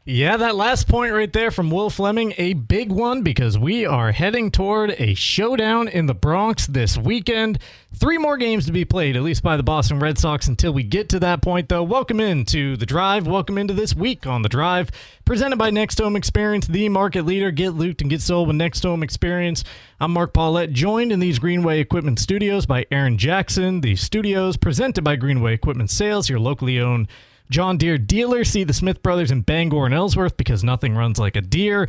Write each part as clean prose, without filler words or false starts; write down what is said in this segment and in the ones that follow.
Yeah, that last point right there from Will Fleming, a big one because we are heading toward a showdown in the Bronx this weekend. 3 more games to be played, at least by the Boston Red Sox, until we get to that point, though. Welcome into The Drive. Welcome into this week on The Drive, presented by Next Home Experience, the market leader. Get looped and get sold with Next Home Experience. I'm Mark Paulette, joined in these Greenway Equipment studios by Aaron Jackson. The studios presented by Greenway Equipment Sales, your locally owned John Deere dealer. See the Smith Brothers in Bangor and Ellsworth because nothing runs like a Deere.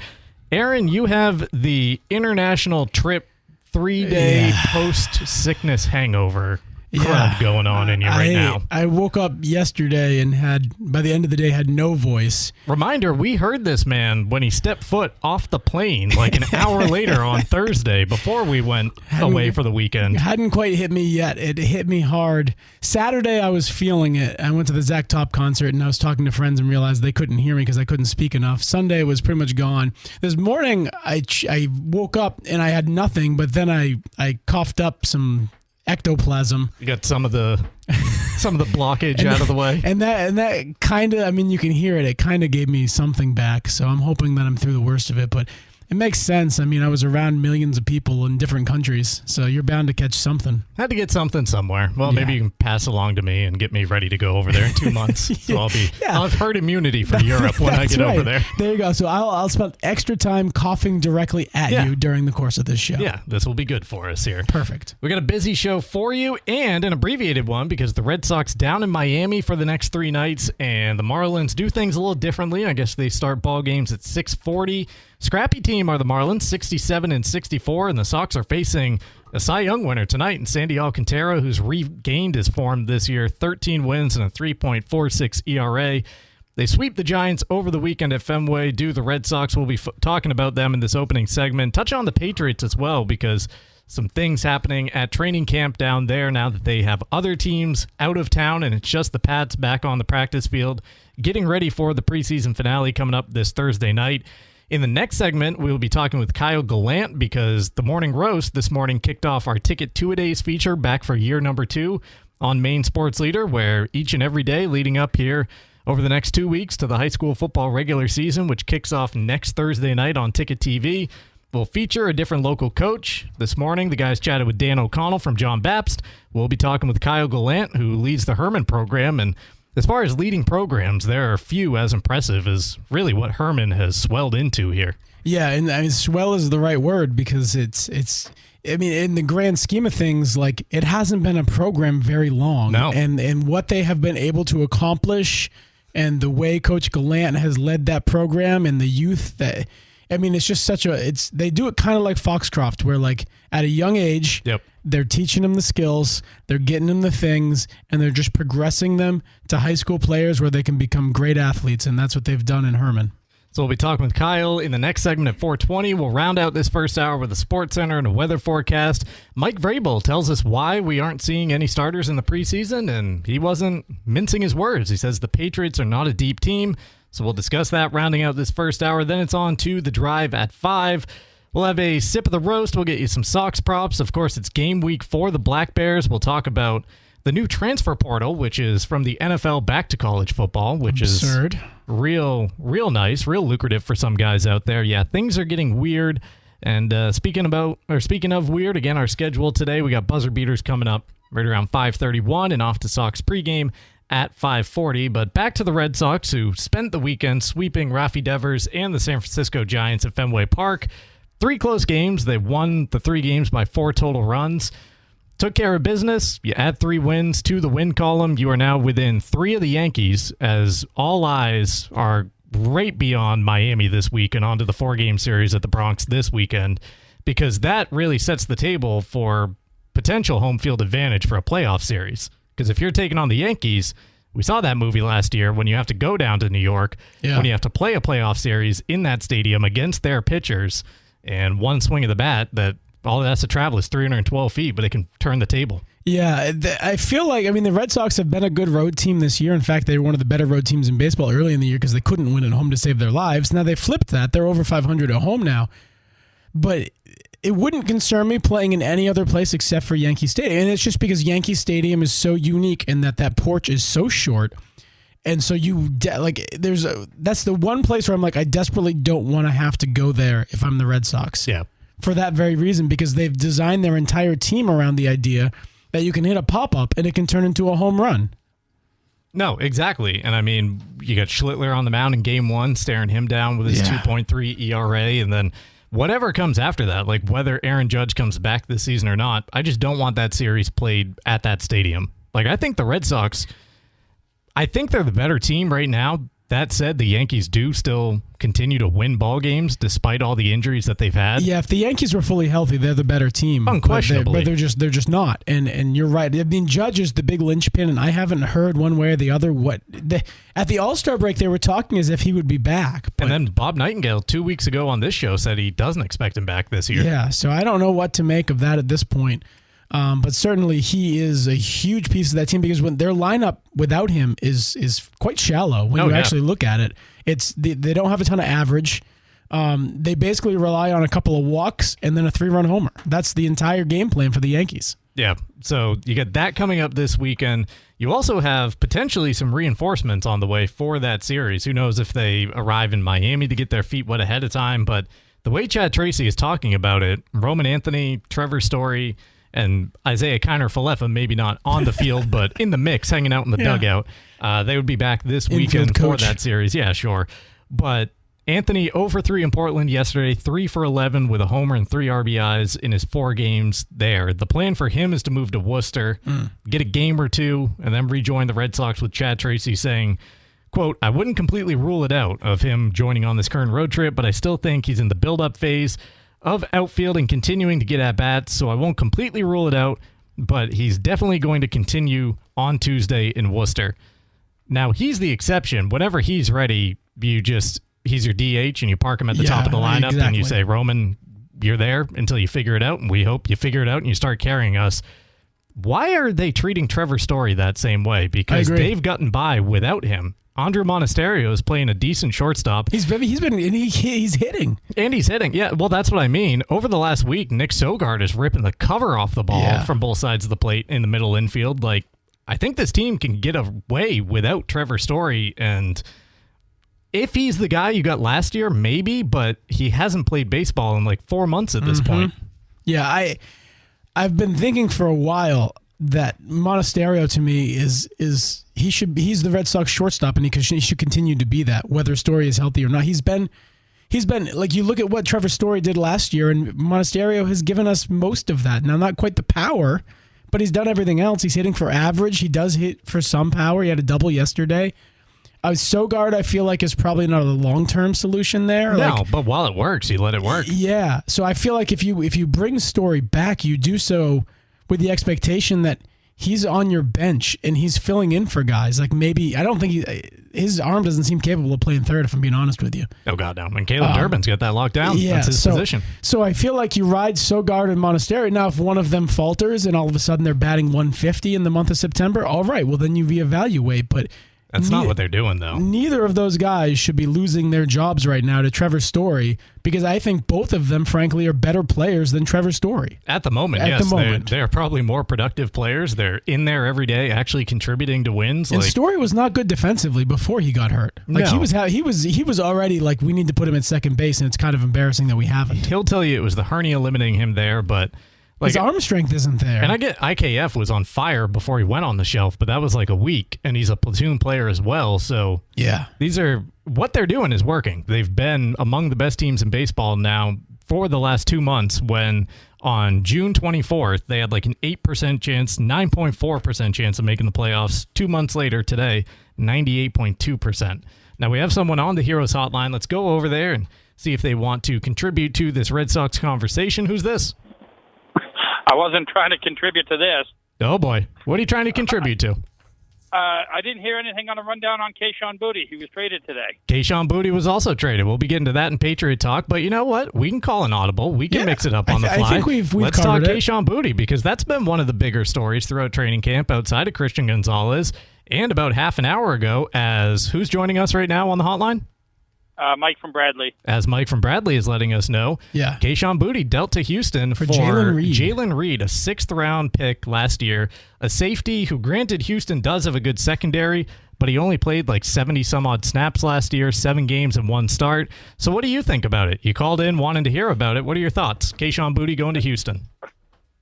Aaron, you have the international trip 3-day post-sickness hangover crud going on in you right now. I woke up yesterday and by the end of the day, had no voice. Reminder, we heard this man when he stepped foot off the plane like an hour later on Thursday before we went away for the weekend. It hadn't quite hit me yet. It hit me hard. Saturday, I was feeling it. I went to the Zach Top concert and I was talking to friends and realized they couldn't hear me because I couldn't speak enough. Sunday was pretty much gone. This morning, I woke up and I had nothing, but then I coughed up some ectoplasm. You got some of the blockage out of the way. And that kind of, you can hear it. It kind of gave me something back. So I'm hoping that I'm through the worst of it. But it makes sense. I was around millions of people in different countries. So you're bound to catch something. Had to get something somewhere. Well, maybe you can pass along to me and get me ready to go over there in 2 months. So I'll have herd immunity for Europe when I get over there. There you go. So I'll spend extra time coughing directly at you during the course of this show. Yeah, this will be good for us here. Perfect. We got a busy show for you and an abbreviated one because the Red Sox down in Miami for the next 3 nights, and the Marlins do things a little differently. I guess they start ball games at 6:40. Scrappy team are the Marlins, 67-64, and the Sox are facing a Cy Young winner tonight in Sandy Alcantara, who's regained his form this year, 13 wins and a 3.46 ERA. They sweep the Giants over the weekend at Fenway. The Red Sox will be talking about them in this opening segment. Touch on the Patriots as well because some things happening at training camp down there now that they have other teams out of town and it's just the Pats back on the practice field, getting ready for the preseason finale coming up this Thursday night. In the next segment, we will be talking with Kyle Gallant because the Morning Roast this morning kicked off our Ticket Two-A-Days feature back for year number 2 on Maine Sports Leader, where each and every day leading up here over the next 2 weeks to the high school football regular season, which kicks off next Thursday night on Ticket TV, will feature a different local coach. This morning, the guys chatted with Dan O'Connell from John Baptist. We'll be talking with Kyle Gallant, who leads the Hermon program, and as far as leading programs, there are few as impressive as really what Hermon has swelled into here. Yeah, and swell is the right word because it's in the grand scheme of things, like it hasn't been a program very long. No. And what they have been able to accomplish and the way Coach Gallant has led that program and the youth that it's just they do it kind of like Foxcroft where like at a young age, they're teaching them the skills, they're getting them the things, and they're just progressing them to high school players where they can become great athletes, and that's what they've done in Hermon. So we'll be talking with Kyle in the next segment at 4:20. We'll round out this first hour with a sports center and a weather forecast. Mike Vrabel tells us why we aren't seeing any starters in the preseason, and he wasn't mincing his words. He says the Patriots are not a deep team, so we'll discuss that rounding out this first hour. Then it's on to the drive at 5. We'll have a sip of the roast. We'll get you some Sox props. Of course, it's game week for the Black Bears. We'll talk about the new transfer portal, which is from the NFL back to college football, which Absurd. Is real nice, real lucrative for some guys out there. Yeah, things are getting weird. And speaking of weird, again, our schedule today, we got buzzer beaters coming up right around 5:31 and off to Sox pregame at 5:40. But back to the Red Sox, who spent the weekend sweeping Rafi Devers and the San Francisco Giants at Fenway Park. 3 close games. They won the 3 games by 4 total runs. Took care of business. You add 3 wins to the win column. You are now within 3 of the Yankees as all eyes are right beyond Miami this week and onto the 4-game series at the Bronx this weekend because that really sets the table for potential home field advantage for a playoff series. Because if you're taking on the Yankees, we saw that movie last year when you have to go down to New York, when you have to play a playoff series in that stadium against their pitchers, and one swing of the bat that all that has to travel is 312 feet, but they can turn the table. Yeah, I feel like, the Red Sox have been a good road team this year. In fact, they were one of the better road teams in baseball early in the year because they couldn't win at home to save their lives. Now they flipped that. They're over 500 at home now. But it wouldn't concern me playing in any other place except for Yankee Stadium. And it's just because Yankee Stadium is so unique in that porch is so short. And so that's the one place where I'm like, I desperately don't want to have to go there if I'm the Red Sox. Yeah. For that very reason, because they've designed their entire team around the idea that you can hit a pop-up and it can turn into a home run. No, exactly. And I mean, you got Schlittler on the mound in game 1, staring him down with his 2.3 ERA. And then whatever comes after that, like whether Aaron Judge comes back this season or not, I just don't want that series played at that stadium. Like, I think the Red Sox, I think they're the better team right now. That said, the Yankees do still continue to win ball games despite all the injuries that they've had. Yeah, if the Yankees were fully healthy, they're the better team. Unquestionably. But they're just not. And you're right. I mean, Judge is the big linchpin, and I haven't heard one way or the other at the All-Star break, they were talking as if he would be back. And then Bob Nightingale 2 weeks ago on this show said he doesn't expect him back this year. Yeah, so I don't know what to make of that at this point. But certainly he is a huge piece of that team because when their lineup without him is quite shallow when you actually look at it. They don't have a ton of average. They basically rely on a couple of walks and then a 3-run homer. That's the entire game plan for the Yankees. Yeah, so you get that coming up this weekend. You also have potentially some reinforcements on the way for that series. Who knows if they arrive in Miami to get their feet wet ahead of time, but the way Chad Tracy is talking about it, Roman Anthony, Trevor Story, and Isaiah Kiner-Falefa, maybe not on the field, but in the mix, hanging out in the dugout. They would be back this weekend for that series. Yeah, sure. But Anthony, 0 for 3 in Portland yesterday, 3 for 11 with a homer and 3 RBIs in his 4 games there. The plan for him is to move to Worcester, get a game or two, and then rejoin the Red Sox with Chad Tracy saying, quote, I wouldn't completely rule it out of him joining on this current road trip, but I still think he's in the build-up phase of outfield and continuing to get at bats, so I won't completely rule it out, but he's definitely going to continue on Tuesday in Worcester. Now, he's the exception. Whenever he's ready, he's your DH and you park him at the top of the lineup and you say, Roman, you're there until you figure it out, and we hope you figure it out and you start carrying us. Why are they treating Trevor Story that same way? Because they've gotten by without him. Andrew Monasterio is playing a decent shortstop. He's hitting. And he's hitting. Yeah, well, that's what I mean. Over the last week, Nick Sogard is ripping the cover off the ball from both sides of the plate in the middle infield. Like, I think this team can get away without Trevor Story, and if he's the guy you got last year, maybe, but he hasn't played baseball in like 4 months at this point. Yeah, I've been thinking for a while that Monasterio to me he's the Red Sox shortstop, and he should continue to be that, whether Story is healthy or not. He's been like, you look at what Trevor Story did last year, and Monasterio has given us most of that. Now, not quite the power, but he's done everything else. He's hitting for average. He does hit for some power. He had a double yesterday. Sogard, I feel like, is probably not a long-term solution there. No, but while it works, you let it work. Yeah, so I feel like if you bring Story back, you do so with the expectation that he's on your bench and he's filling in for guys. Like, maybe, I don't think his arm doesn't seem capable of playing third, if I'm being honest with you. Oh, God, no. And Caleb Durbin's got that locked down. Yeah, that's his position. So I feel like you ride Sogard and Monasterio. Now, if one of them falters and all of a sudden they're batting 150 in the month of September, all right, well, then you reevaluate. But that's not what they're doing, though. Neither of those guys should be losing their jobs right now to Trevor Story, because I think both of them, frankly, are better players than Trevor Story. At the moment, yes. They're probably more productive players. They're in there every day, actually contributing to wins. And Story was not good defensively before he got hurt. Like, no. he was already like, we need to put him at second base, and it's kind of embarrassing that we haven't. He'll tell you it was the hernia limiting him there, but his arm strength isn't there. And I get IKF was on fire before he went on the shelf, but that was like a week, and he's a platoon player as well. So yeah, what they're doing is working. They've been among the best teams in baseball now for the last 2 months, when on June 24th, they had like an 8% chance, 9.4% chance of making the playoffs. 2 months later today, 98.2%. Now we have someone on the Heroes Hotline. Let's go over there and see if they want to contribute to this Red Sox conversation. Who's this? I wasn't trying to contribute to this. Oh, boy. What are you trying to contribute to? I didn't hear anything on a rundown on Kayshon Boutte. He was traded today. Kayshon Boutte was also traded. We'll be getting to that in Patriot Talk. But you know what? We can call an audible. We can mix it up on the fly. I think we've Let's talk covered it. Kayshon Boutte, because that's been one of the bigger stories throughout training camp outside of Christian Gonzalez. And about half an hour ago, as who's joining us right now on the hotline? Mike from Bradley. As Mike from Bradley is letting us know, Kayshon Boutte dealt to Houston for Jalen Reed, a 6th-round pick last year, a safety who, granted, Houston does have a good secondary, but he only played like 70 some odd snaps last year, 7 games and 1 start. So what do you think about it? You called in wanting to hear about it. What are your thoughts? Kayshon Boutte going to Houston.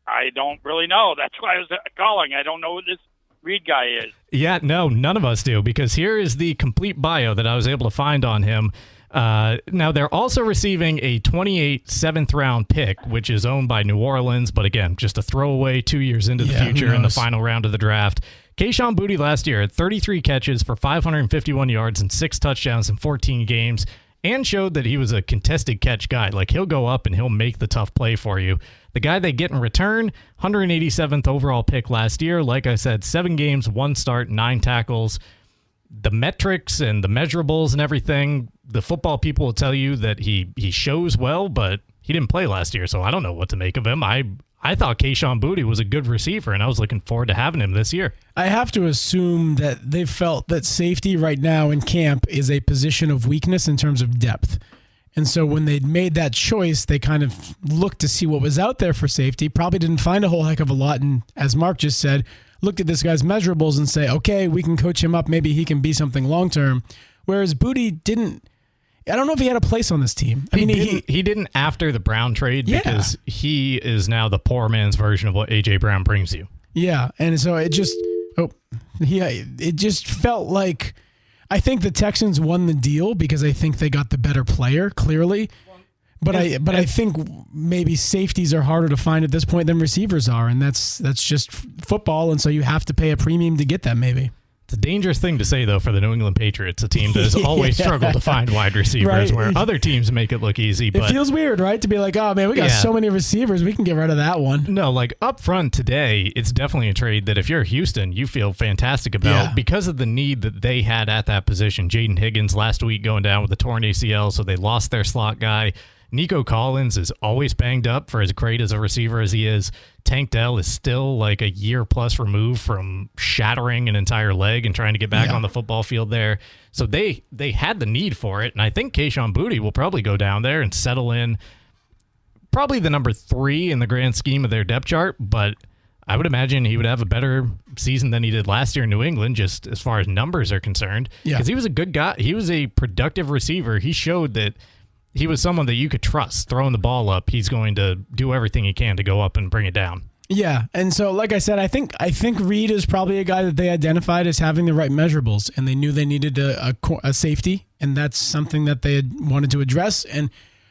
I don't really know. That's why I was calling. I don't know who this Reed guy is. Yeah, no, none of us do, because here is the complete bio that I was able to find on him. Now, they're also receiving a 28 7th-round pick, which is owned by New Orleans, but again, just a throwaway 2 years into the future in the final round of the draft. Kayshon Boutte last year had 33 catches for 551 yards and 6 touchdowns in 14 games, and showed that he was a contested catch guy. Like, he'll go up and he'll make the tough play for you. The guy they get in return, 187th overall pick last year. Like I said, 7 games, 1 start, 9 tackles. The metrics and the measurables and everything, the football people will tell you that he shows well, but he didn't play last year, so I don't know what to make of him. I thought Kayshon Boutte was a good receiver, and I was looking forward to having him this year. I have to assume that they felt that safety right now in camp is a position of weakness in terms of depth. And so when they made that choice, they kind of looked to see what was out there for safety, probably didn't find a whole heck of a lot, and as Mark just said, looked at this guy's measurables and say, okay, we can coach him up, maybe he can be something long-term. Whereas Boutte didn't. I don't know if he had a place on this team. He didn't after the Brown trade because he is now the poor man's version of what A.J. Brown brings you. Yeah, and so it just felt like I think the Texans won the deal because I think they got the better player, clearly. But I think maybe safeties are harder to find at this point than receivers are, and that's just football, and so you have to pay a premium to get that maybe. It's a dangerous thing to say, though, for the New England Patriots, a team that has always struggled to find wide receivers, where other teams make it look easy. But it feels weird, right? To be like, oh, man, we got so many receivers, we can get rid of that one. No, like up front today, it's definitely a trade that if you're Houston, you feel fantastic about because of the need that they had at that position. Jaden Higgins last week going down with a torn ACL, so they lost their slot guy. Nico Collins is always banged up for as great as a receiver as he is. Tank Dell is still like a year plus removed from shattering an entire leg and trying to get back on the football field there. So they had the need for it, and I think Kayshon Boutte will probably go down there and settle in probably the number 3 in the grand scheme of their depth chart, but I would imagine he would have a better season than he did last year in New England, just as far as numbers are concerned, because he was a good guy. He was a productive receiver. He showed that he was someone that you could trust. Throwing the ball up, he's going to do everything he can to go up and bring it down. Yeah, and so like I said, I think Reed is probably a guy that they identified as having the right measurables, and they knew they needed a safety, and that's something that they had wanted to address. And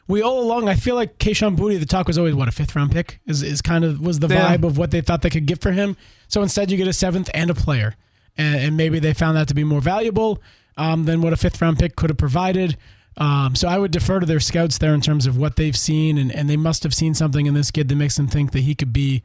we all along, I feel like Kayshon Boutte, the talk was always, what, a 5th-round pick is kind of was the vibe of what they thought they could get for him. So instead you get a 7th and a player, and maybe they found that to be more valuable than what a 5th-round pick could have provided. So I would defer to their scouts there in terms of what they've seen, and they must have seen something in this kid that makes them think that he could be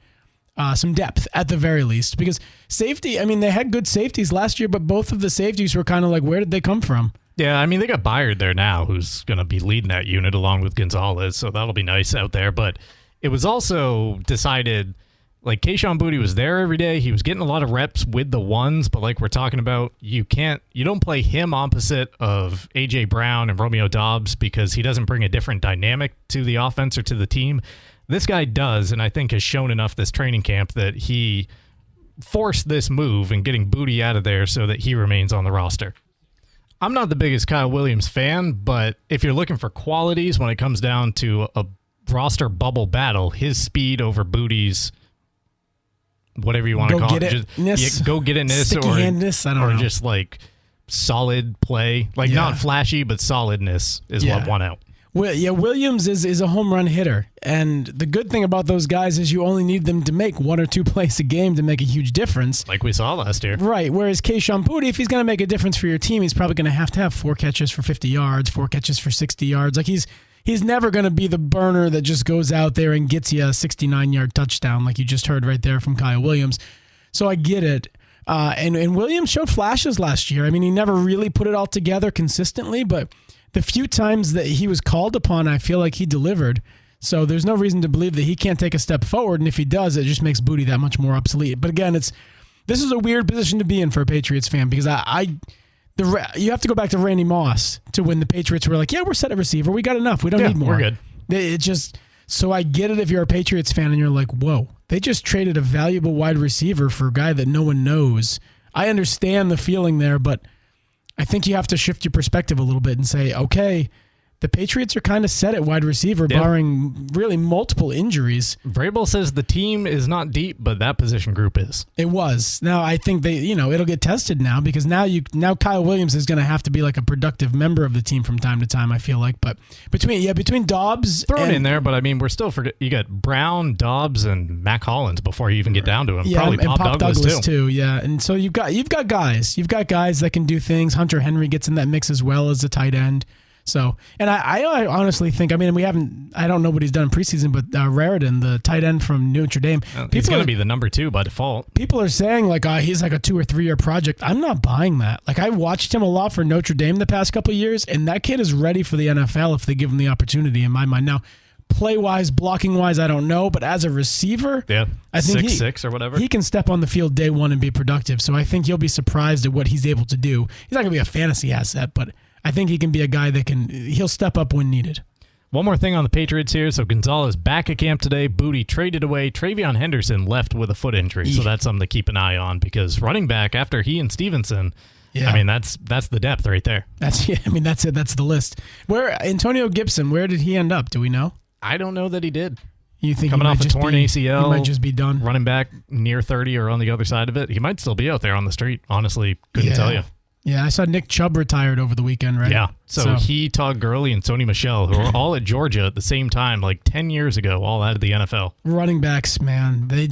some depth at the very least. Because safety, I mean, they had good safeties last year, but both of the safeties were kind of like, where did they come from? Yeah, I mean, they got Byard there now, who's going to be leading that unit along with Gonzalez, so that'll be nice out there. But it was also decided, like, Kayshon Boutte was there every day. He was getting a lot of reps with the ones, but like we're talking about, you don't play him opposite of A.J. Brown and Romeo Doubs because he doesn't bring a different dynamic to the offense or to the team. This guy does, and I think has shown enough this training camp that he forced this move and getting Boutte out of there so that he remains on the roster. I'm not the biggest Kyle Williams fan, but if you're looking for qualities when it comes down to a roster bubble battle, his speed over Boutte's, whatever you want to call it, go get itness or just like solid play, like not flashy, but solidness is what won out. Well, yeah, Williams is a home run hitter, and the good thing about those guys is you only need them to make 1 or 2 plays a game to make a huge difference. Like we saw last year. Right, whereas Kayshon Boutte, if he's going to make a difference for your team, he's probably going to have 4 catches for 50 yards, 4 catches for 60 yards. Like he's never going to be the burner that just goes out there and gets you a 69-yard touchdown like you just heard right there from Kyle Williams. So I get it. And Williams showed flashes last year. I mean, he never really put it all together consistently, but the few times that he was called upon, I feel like he delivered. So there's no reason to believe that he can't take a step forward, and if he does, it just makes Boutte that much more obsolete. But again, this is a weird position to be in for a Patriots fan because you have to go back to Randy Moss to when the Patriots were like, yeah, we're set at receiver. We got enough. We don't need more. We're good. It just, so I get it if you're a Patriots fan and you're like, whoa, they just traded a valuable wide receiver for a guy that no one knows. I understand the feeling there, but I think you have to shift your perspective a little bit and say, okay, the Patriots are kind of set at wide receiver, barring really multiple injuries. Vrabel says the team is not deep, but that position group is. It was. Now I think it'll get tested now because now Kyle Williams is going to have to be like a productive member of the team from time to time. I feel like, but between Dobbs, throw it in there. But I mean, we're still you got Brown, Dobbs, and Mac Hollins before you even get down to him. Yeah, probably and Pop Douglas too. Yeah, and so you've got guys that can do things. Hunter Henry gets in that mix as well as a tight end. So, and I honestly think, I don't know what he's done in preseason, but Raritan, the tight end from Notre Dame. He's going to be the number 2 by default. People are saying, like, he's like a 2 or 3 year project. I'm not buying that. Like, I watched him a lot for Notre Dame the past couple of years, and that kid is ready for the NFL if they give him the opportunity, in my mind. Now, play-wise, blocking-wise, I don't know, but as a receiver, I think 6'6" or whatever, he can step on the field day one and be productive. So I think you'll be surprised at what he's able to do. He's not going to be a fantasy asset, but I think he can be a guy he'll step up when needed. One more thing on the Patriots here. So Gonzalez back at camp today. Boutte traded away. Travion Henderson left with a foot injury. So that's something to keep an eye on because running back after he and Stevenson, that's the depth right there. That's it. That's the list. Where Antonio Gibson, where did he end up? Do we know? I don't know that he did. You think coming off a torn ACL, he might just be done. Running back near 30 or on the other side of it. He might still be out there on the street. Honestly, couldn't tell you. Yeah, I saw Nick Chubb retired over the weekend, right? Yeah. So he, Todd Gurley, and Sony Michel, who were all at Georgia at the same time, like 10 years ago, all out of the NFL. Running backs, man, they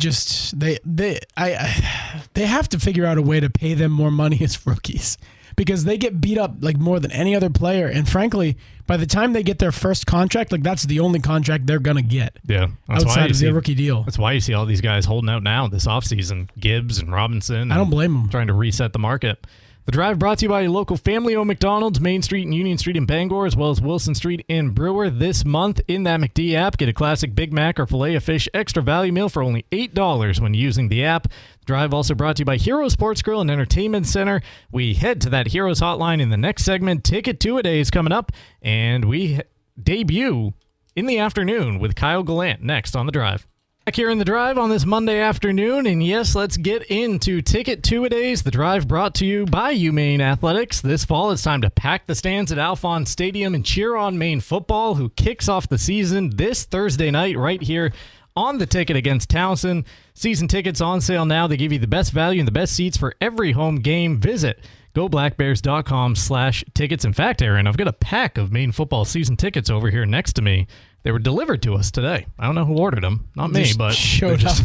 have to figure out a way to pay them more money as rookies because they get beat up like more than any other player. And frankly, by the time they get their first contract, like that's the only contract they're gonna get. Yeah, outside of their rookie deal. That's why you see all these guys holding out now this offseason. Gibbs and Robinson. I don't blame them. Trying to reset the market. The Drive brought to you by your local family-owned McDonald's, Main Street and Union Street in Bangor, as well as Wilson Street in Brewer. This month in that McD app, get a classic Big Mac or Filet-O-Fish extra value meal for only $8 when using the app. The Drive also brought to you by Hero Sports Grill and Entertainment Center. We head to that Heroes hotline in the next segment. Ticket Two-A-Day is coming up, and we debut in the afternoon with Kyle Gallant next on The Drive. Back here in The Drive on this Monday afternoon, and yes, let's get into Ticket Two-A-Days. The Drive brought to you by UMaine Athletics. This fall, it's time to pack the stands at Alphon Stadium and cheer on Maine football, who kicks off the season this Thursday night right here on the Ticket against Townsend. Season tickets on sale now. They give you the best value and the best seats for every home game. Visit goblackbears.com/tickets. In fact, Aaron, I've got a pack of Maine football season tickets over here next to me. They were delivered to us today. I don't know who ordered them. Not me, but showed up.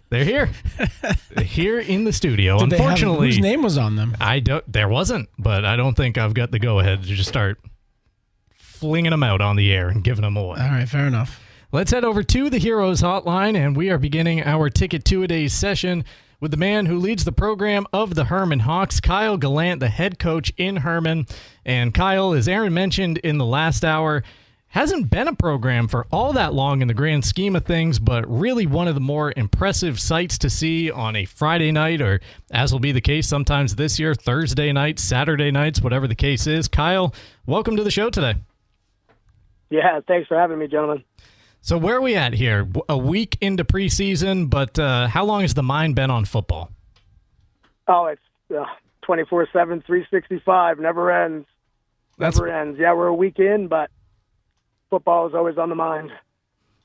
They're here. They're here in the studio. Did Unfortunately, whose name was on them? There wasn't, but I don't think I've got the go-ahead to just start flinging them out on the air and giving them away. All right, fair enough. Let's head over to the Heroes Hotline, and we are beginning our Ticket Two-A-Days session with the man who leads the program of the Hermon Hawks, Kyle Gallant, the head coach in Hermon. And Kyle, as Aaron mentioned in the last hour, hasn't been a program for all that long in the grand scheme of things, but really one of the more impressive sights to see on a Friday night, or as will be the case sometimes this year, Thursday nights, Saturday nights, whatever the case is. Kyle, welcome to the show today. Yeah, thanks for having me, gentlemen. So where are we at here? A week into preseason, but how long has the mind been on football? Oh, it's 24/7, 365, never ends. Never ends. Yeah, we're a week in, but football is always on the mind.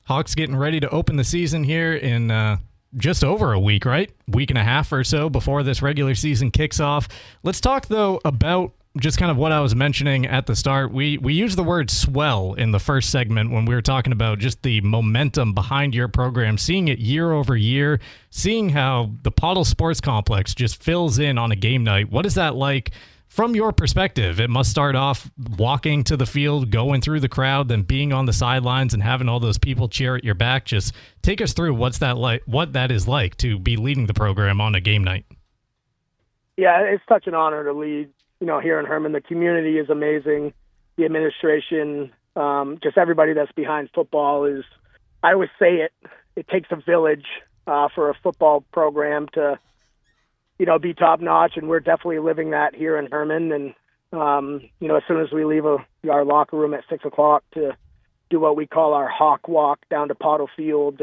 Hawks getting ready to open the season here in just over a week, right? Week and a half or so before this regular season kicks off. Let's talk, though, about just kind of what I was mentioning at the start. We used the word swell in the first segment when we were talking about just the momentum behind your program, seeing it year over year, seeing how the Pottle Sports Complex just fills in on a game night. What is that like from your perspective? It must start off walking to the field, going through the crowd, then being on the sidelines and having all those people cheer at your back. Just take us through what that is like to be leading the program on a game night. Yeah, it's such an honor to lead. You know, here in Hermon, the community is amazing. The administration, just everybody that's behind football is, I always say it takes a village for a football program to, be top notch. And we're definitely living that here in Hermon. And, as soon as we leave our locker room at 6:00 to do what we call our hawk walk down to Pottle Field,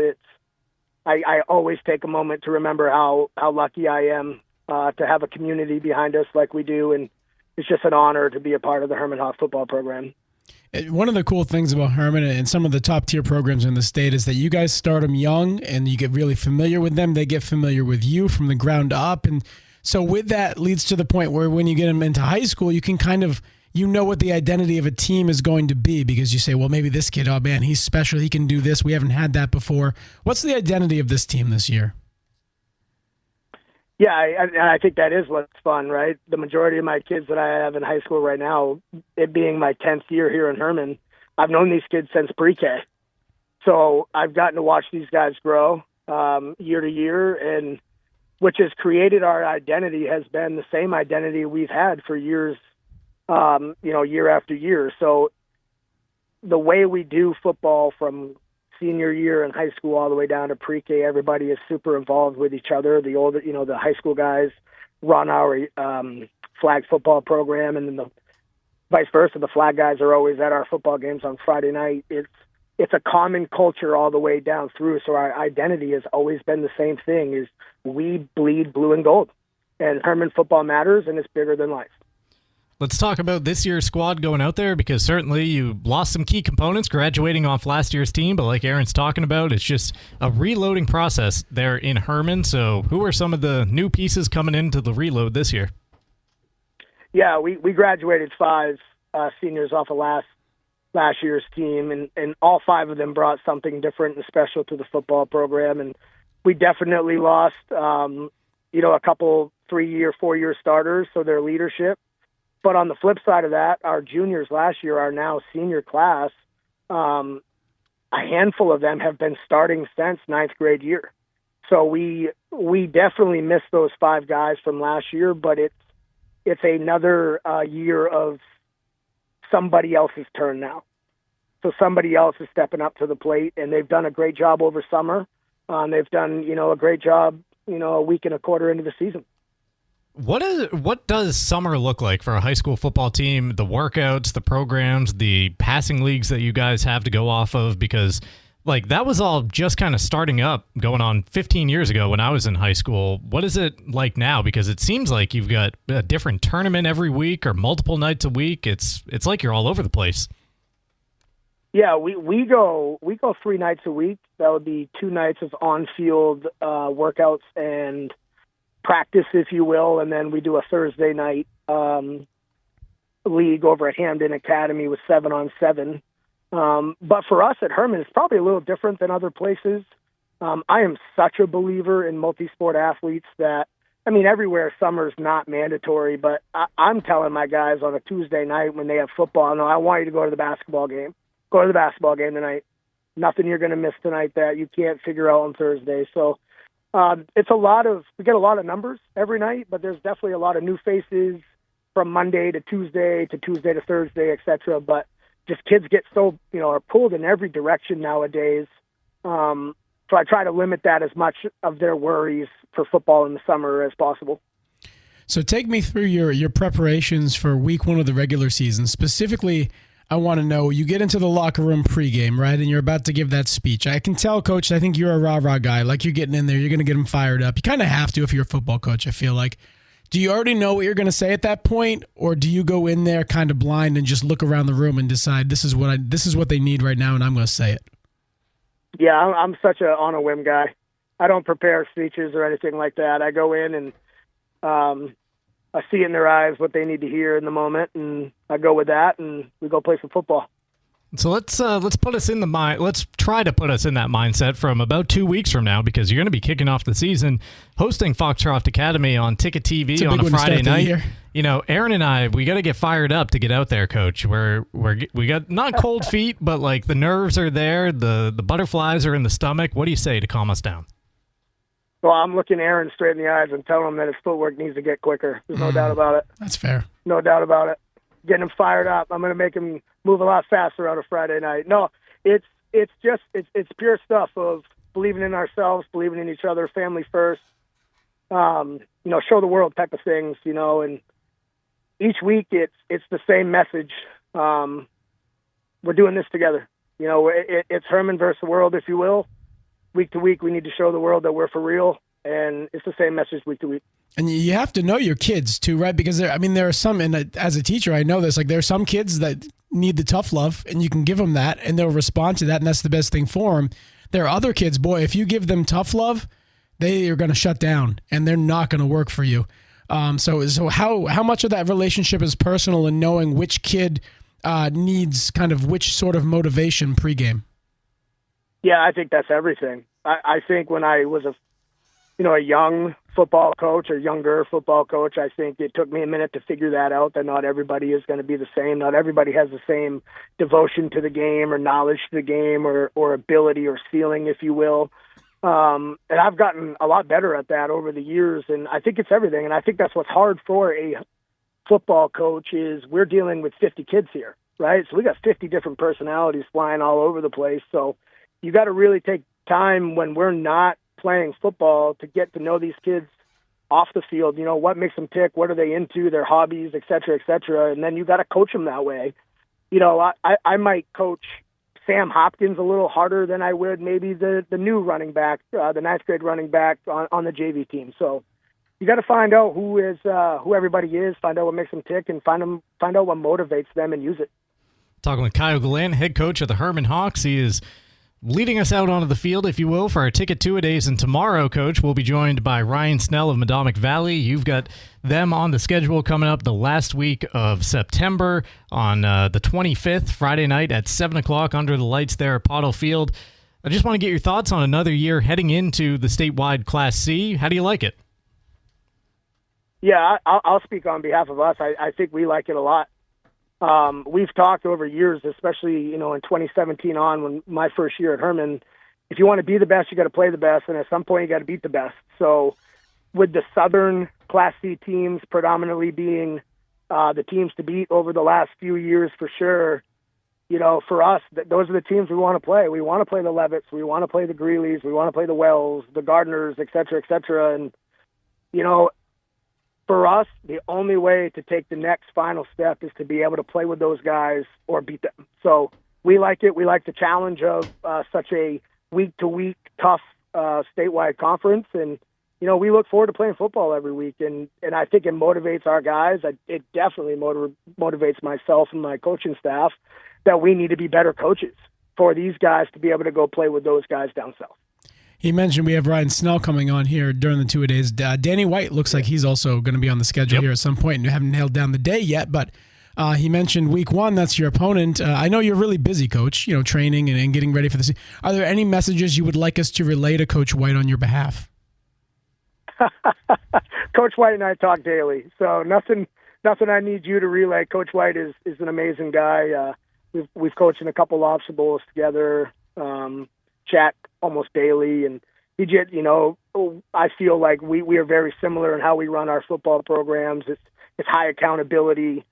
I always take a moment to remember how lucky I am to have a community behind us like we do. And, it's just an honor to be a part of the Hermon Hawk football program. One of the cool things about Hermon and some of the top tier programs in the state is that you guys start them young and you get really familiar with them. They get familiar with you from the ground up. And so with that leads to the point where when you get them into high school, you can kind of, you know what the identity of a team is going to be because you say, well, maybe this kid, oh man, he's special. He can do this. We haven't had that before. What's the identity of this team this year? Yeah, I think that is what's fun, right? The majority of my kids that I have in high school right now, it being my 10th year here in Hermon, I've known these kids since pre-K. So I've gotten to watch these guys grow year to year, and which has created our identity has been the same identity we've had for years, year after year. So the way we do football from senior year in high school all the way down to pre-K, everybody is super involved with each other. The older, the high school guys run our flag football program, and then the vice versa. The flag guys are always at our football games on Friday night. It's a common culture all the way down through. So our identity has always been the same thing: is we bleed blue and gold, and Hermon football matters, and it's bigger than life. Let's talk about this year's squad going out there, because certainly you lost some key components graduating off last year's team, but like Aaron's talking about, it's just a reloading process there in Hermon. So who are some of the new pieces coming into the reload this year? Yeah, we graduated 5 seniors off of last year's team, and all 5 of them brought something different and special to the football program. And we definitely lost, a couple 3-year, 4-year starters, so their leadership. But on the flip side of that, our juniors last year are now senior class. A handful of them have been starting since 9th grade year. So we definitely miss those 5 guys from last year, but it's another year of somebody else's turn now. So somebody else is stepping up to the plate, and they've done a great job over summer. They've done, a great job, a week and a quarter into the season. What does summer look like for a high school football team? The workouts, the programs, the passing leagues that you guys have to go off of, because like that was all just kind of starting up going on 15 years ago when I was in high school. What is it like now? Because it seems like you've got a different tournament every week or multiple nights a week. It's like you're all over the place. Yeah, we go 3 nights a week. That would be 2 nights of on-field workouts and practice, if you will, and then we do a Thursday night league over at Hamden Academy with 7-on-7. But for us at Hermon, it's probably a little different than other places. I am such a believer in multi-sport athletes that, everywhere summer's not mandatory, but I'm telling my guys on a Tuesday night when they have football, no, I want you to go to the basketball game. Go to the basketball game tonight. Nothing you're going to miss tonight that you can't figure out on Thursday. So we get a lot of numbers every night, but there's definitely a lot of new faces from Monday to Tuesday to Thursday, et cetera. But just kids get so, are pulled in every direction nowadays. So I try to limit that as much of their worries for football in the summer as possible. So take me through your preparations for week 1 of the regular season. Specifically, I want to know, you get into the locker room pregame, right, and you're about to give that speech. I can tell, Coach, I think you're a rah-rah guy. Like, you're getting in there, you're going to get them fired up. You kind of have to if you're a football coach, I feel like. Do you already know what you're going to say at that point, or do you go in there kind of blind and just look around the room and decide this is what they need right now, and I'm going to say it? Yeah, I'm such a on-a-whim guy. I don't prepare speeches or anything like that. I go in and I see in their eyes what they need to hear in the moment, and I go with that, and we go play some football. So let's put us in the mind. Let's try to put us in that mindset from about 2 weeks from now, because you're going to be kicking off the season, hosting Foxcroft Academy on Ticket TV on a Friday night. Aaron and I, we got to get fired up to get out there, Coach. We got not cold feet, but like the nerves are there, the butterflies are in the stomach. What do you say to calm us down? Well, I'm looking Aaron straight in the eyes and telling him that his footwork needs to get quicker. There's no doubt about it. That's fair. No doubt about it. Getting him fired up. I'm going to make him move a lot faster on a Friday night. No, it's pure stuff of believing in ourselves, believing in each other, family first, show the world type of things, and each week it's the same message. We're doing this together. It's Hermon versus the world, if you will. Week to week, we need to show the world that we're for real, and it's the same message week to week. And you have to know your kids too, right? Because there are some, and as a teacher, I know this, like there are some kids that need the tough love and you can give them that and they'll respond to that and that's the best thing for them. There are other kids, boy, if you give them tough love, they are going to shut down and they're not going to work for you. So how much of that relationship is personal and knowing which kid needs kind of which sort of motivation pregame? Yeah, I think that's everything. I think when I was a young football coach or younger football coach, I think it took me a minute to figure that out, that not everybody is going to be the same. Not everybody has the same devotion to the game or knowledge to the game or ability or ceiling, if you will. And I've gotten a lot better at that over the years, and I think it's everything. And I think that's what's hard for a football coach is we're dealing with 50 kids here, right? So we got 50 different personalities flying all over the place. So you got to really take time when we're not playing football to get to know these kids off the field. What makes them tick, what are they into, their hobbies, et cetera, and then you got to coach them that way. I might coach Sam Hopkins a little harder than I would maybe the new running back, the ninth grade running back on the JV team. So you got to find out who everybody is, find out what makes them tick, and find out what motivates them and use it. Talking with Kyle Gallant, head coach of the Hermon Hawks. He is leading us out onto the field, if you will, for our Ticket Two-A-Days. And tomorrow, Coach, we'll be joined by Ryan Snell of Madomic Valley. You've got them on the schedule coming up the last week of September on the 25th, Friday night at 7 o'clock under the lights there at Pottle Field. I just want to get your thoughts on another year heading into the statewide Class C. How do you like it? Yeah, I'll speak on behalf of us. I think we like it a lot. We've talked over years, especially, in 2017 on when my first year at Hermon, if you want to be the best, you got to play the best. And at some point you got to beat the best. So with the Southern Class C teams predominantly being, the teams to beat over the last few years for sure, for us, those are the teams we want to play. We want to play the Levitts. We want to play the Greeleys. We want to play the Wells, the Gardners, et cetera, et cetera. And, for us, the only way to take the next final step is to be able to play with those guys or beat them. So we like it. We like the challenge of such a week-to-week tough statewide conference. And, we look forward to playing football every week. And I think it motivates our guys. It definitely motivates myself and my coaching staff that we need to be better coaches for these guys to be able to go play with those guys down south. He mentioned we have Ryan Snell coming on here during the Two-A-Days. Danny White looks like he's also going to be on the schedule here at some point, and you haven't nailed down the day yet, but he mentioned week one, that's your opponent. I know you're really busy, Coach, training and getting ready for this. Are there any messages you would like us to relay to Coach White on your behalf? Coach White and I talk daily, so nothing I need you to relay. Coach White is an amazing guy. We've coached in a couple lobster bowls together, chat almost daily, and he just, I feel like we are very similar in how we run our football programs. It's high accountability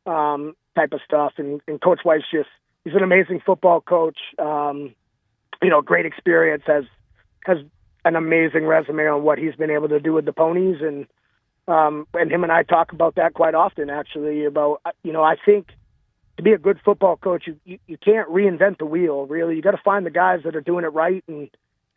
type of stuff, and Coach White's he's an amazing football coach. Great experience, has an amazing resume on what he's been able to do with the Ponies, and him and I talk about that quite often, actually, about, I think to be a good football coach, you can't reinvent the wheel, really. You got to find the guys that are doing it right and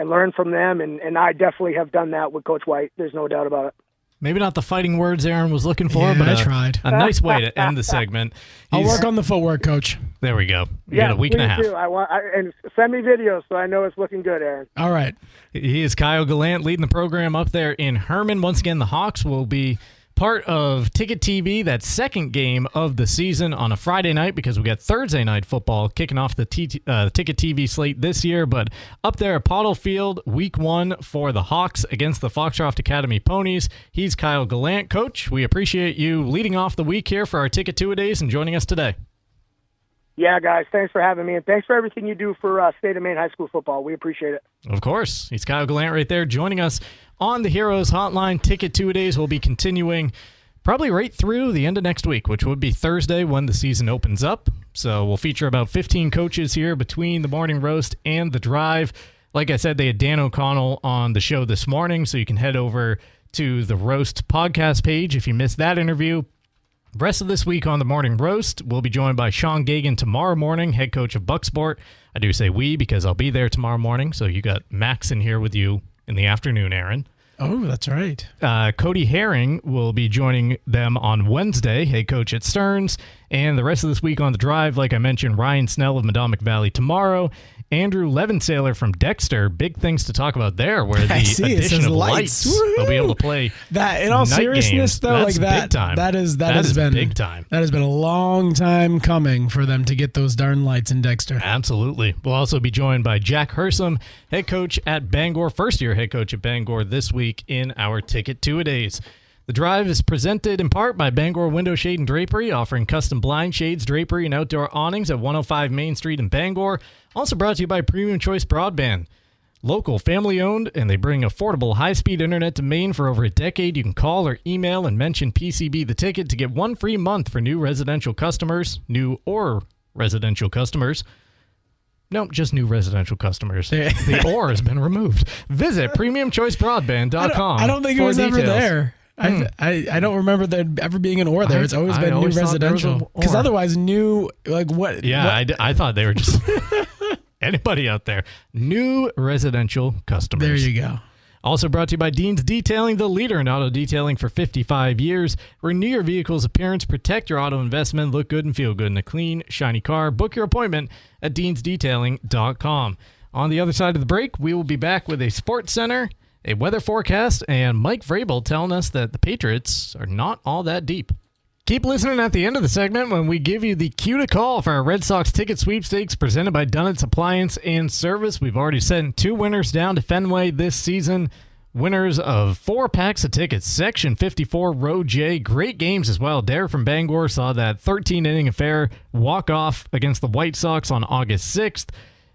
learn from them. And I definitely have done that with Coach White. There's no doubt about it. Maybe not the fighting words Aaron was looking for, but I tried. A nice way to end the segment. I'll work on the footwork, Coach. There we go. You got a week and a half. Too. And send me videos so I know it's looking good, Aaron. All right. He is Kyle Gallant leading the program up there in Hermon. Once again, the Hawks will be part of Ticket TV, that second game of the season on a Friday night, because we got Thursday night football kicking off the Ticket TV slate this year. But up there at Pottle Field, week one for the Hawks against the Foxcroft Academy Ponies. He's Kyle Gallant. Coach, we appreciate you leading off the week here for our Ticket Two-A-Days and joining us today. Yeah, guys, thanks for having me, and thanks for everything you do for State of Maine high school football. We appreciate it. Of course. He's Kyle Gallant right there joining us on the Heroes Hotline. Ticket Two-A-Days will be continuing probably right through the end of next week, which would be Thursday when the season opens up. So we'll feature about 15 coaches here between the morning roast and the drive. Like I said, they had Dan O'Connell on the show this morning, so you can head over to the Roast podcast page if you missed that interview. Rest of this week on the Morning Roast, we'll be joined by Sean Gagan tomorrow morning, head coach of Bucksport. I do say we because I'll be there tomorrow morning, so you got Max in here with you in the afternoon, Aaron. Oh, that's right. Cody Herring will be joining them on Wednesday, head coach at Stearns. And the rest of this week on the drive, like I mentioned, Ryan Snell of Madomic Valley tomorrow. Andrew Levensaler from Dexter. Big things to talk about there, where the addition of lights, they'll be able to play that. In all seriousness, games. though, That's like that, big time. that has been big time. That has been a long time coming for them to get those darn lights in Dexter. Absolutely. We'll also be joined by Jack Hersom, head coach at Bangor, first-year head coach at Bangor this week in our Ticket Two-A-Days. The drive is presented in part by Bangor Window Shade and Drapery, offering custom blind shades, drapery, and outdoor awnings at 105 Main Street in Bangor. Also brought to you by Premium Choice Broadband. Local, family-owned, and they bring affordable high-speed internet to Maine for over a decade. You can call or email and mention PCB the Ticket to get 1 free month for new residential customers, new or residential customers. No, just new residential customers. The or has been removed. Visit PremiumChoiceBroadband.com. I don't think it was details. ever there. I don't remember there ever being an or there. It's always been new residential. Because otherwise, new, like what? Yeah, what? I thought they were just anybody out there. New residential customers. There you go. Also brought to you by Dean's Detailing, the leader in auto detailing for 55 years. Renew your vehicle's appearance, protect your auto investment, look good and feel good in a clean, shiny car. Book your appointment at deansdetailing.com. On the other side of the break, we will be back with a sports center, a weather forecast, and Mike Vrabel telling us that the Patriots are not all that deep. Keep listening at the end of the segment when we give you the cue to call for our Red Sox ticket sweepstakes presented by Dunnett's Appliance and Service. We've already sent 2 winners down to Fenway this season. Winners of 4 packs of tickets. Section 54, Row J. Great games as well. Derek from Bangor saw that 13-inning affair walk-off against the White Sox on August 6th.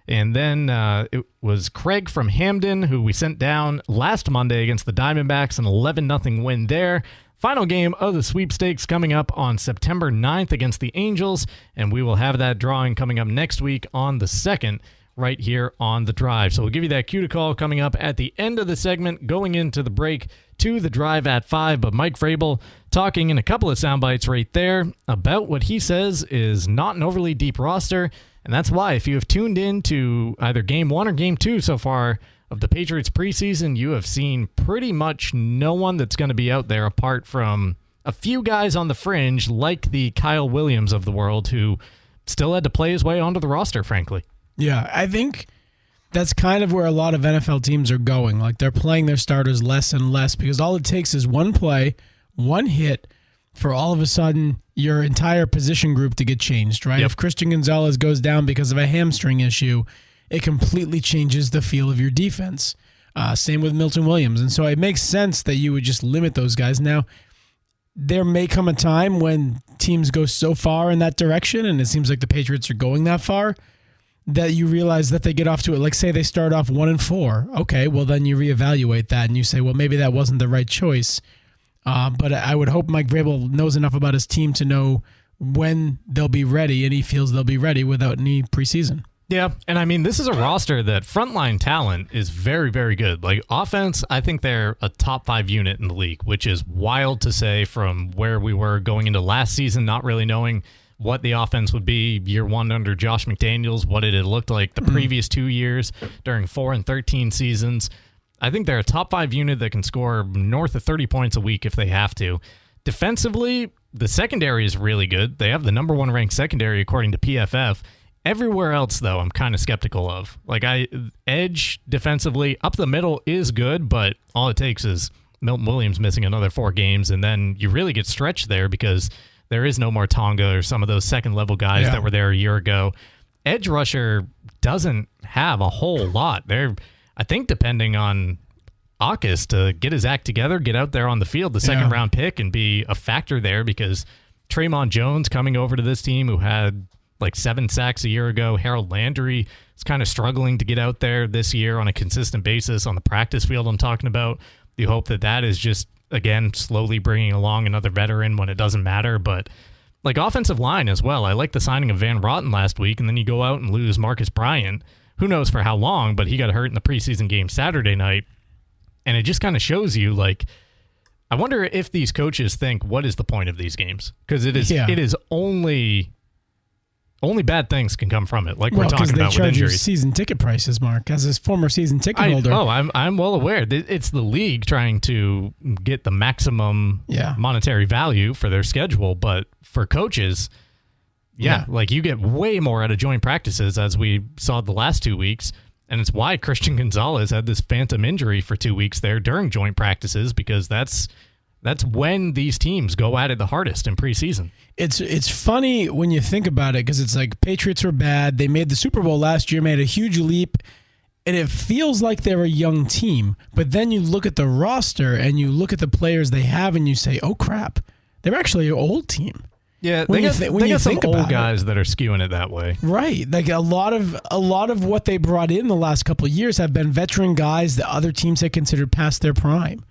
And then it was Craig from Hamden, who we sent down last Monday against the Diamondbacks, an 11-0 win there. Final game of the sweepstakes coming up on September 9th against the Angels, and we will have that drawing coming up next week on the 2nd right here on the drive. So we'll give you that cue to call coming up at the end of the segment, going into the break to the drive at 5. But Mike Vrabel talking in a couple of sound bites right there about what he says is not an overly deep roster. And that's why, if you have tuned in to either Game 1 or Game 2 so far of the Patriots preseason, you have seen pretty much no one that's going to be out there apart from a few guys on the fringe like the Kyle Williams of the world who still had to play his way onto the roster, frankly. Yeah, I think that's kind of where a lot of NFL teams are going. Like, they're playing their starters less and less because all it takes is one play, one hit, for all of a sudden your entire position group to get changed, right? Yep. If Christian Gonzalez goes down because of a hamstring issue, it completely changes the feel of your defense. Same with Milton Williams. And so it makes sense that you would just limit those guys. Now, there may come a time when teams go so far in that direction, and it seems like the Patriots are going that far, that you realize that they get off to it. Like, say they start off 1-4. Okay, well, then you reevaluate that and you say, well, maybe that wasn't the right choice. But I would hope Mike Vrabel knows enough about his team to know when they'll be ready, and he feels they'll be ready without any preseason. Yeah, and I mean, this is a roster that frontline talent is very, very good. Like, offense, I think they're a top 5 unit in the league, which is wild to say from where we were going into last season, not really knowing what the offense would be year 1 under Josh McDaniels, what it had looked like the previous 2 years during 4 and 13 seasons. I think they're a top 5 unit that can score north of 30 points a week if they have to. Defensively, the secondary is really good. They have the number 1 ranked secondary according to PFF. Everywhere else, though, I'm kind of skeptical of. Like, edge defensively, up the middle is good, but all it takes is Milton Williams missing another 4 games, and then you really get stretched there because there is no more Tonga or some of those second-level guys that were there a year ago. Edge rusher doesn't have a whole lot. They're, I think, depending on Akis to get his act together, get out there on the field, the second-round pick, and be a factor there because Traymon Jones coming over to this team who had like 7 sacks a year ago. Harold Landry is kind of struggling to get out there this year on a consistent basis on the practice field I'm talking about. You hope that that is just, again, slowly bringing along another veteran when it doesn't matter. But like offensive line as well. I like the signing of Van Rotten last week, and then you go out and lose Marcus Bryant. Who knows for how long, but he got hurt in the preseason game Saturday night. And it just kind of shows you, like, I wonder if these coaches think, what is the point of these games? Because it is only only bad things can come from it, like we're Well, because talking they about with charge you injuries. season ticket prices, Mark, as his former season ticket holder. I'm well aware. It's the league trying to get the maximum monetary value for their schedule, but for coaches, like you get way more out of joint practices, as we saw the last 2 weeks, and it's why Christian Gonzalez had this phantom injury for 2 weeks there during joint practices, because that's when these teams go at it the hardest in preseason. It's funny when you think about it, because it's like Patriots were bad. They made the Super Bowl last year, made a huge leap, and it feels like they're a young team. But then you look at the roster and you look at the players they have and you say, oh, crap, they're actually an old team. Yeah, they got some old guys that are skewing it that way. Right. Like a lot of what they brought in the last couple of years have been veteran guys that other teams had considered past their prime.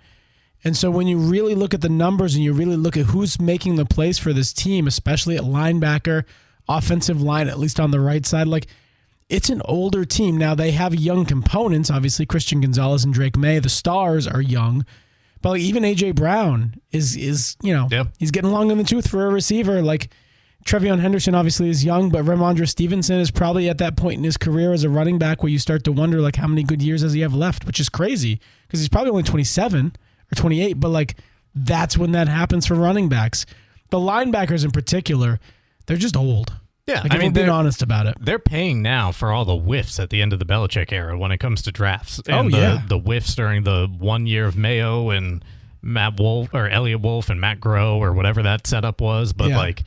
And so when you really look at the numbers and you really look at who's making the plays for this team, especially at linebacker, offensive line, at least on the right side, like it's an older team. Now they have young components. Obviously, Christian Gonzalez and Drake May, the stars, are young. But like even A.J. Brown is he's getting long in the tooth for a receiver. Like Trevion Henderson obviously is young, but Ramondre Stevenson is probably at that point in his career as a running back where you start to wonder like how many good years does he have left, which is crazy because he's probably only 27 or 28, but like that's when that happens for running backs. The linebackers in particular, they're just old. Yeah, like, I mean, being honest about it. They're paying now for all the whiffs at the end of the Belichick era when it comes to drafts. And the whiffs during the 1 year of Mayo and Matt Wolf or Elliott Wolf and Matt Groh or whatever that setup was. But like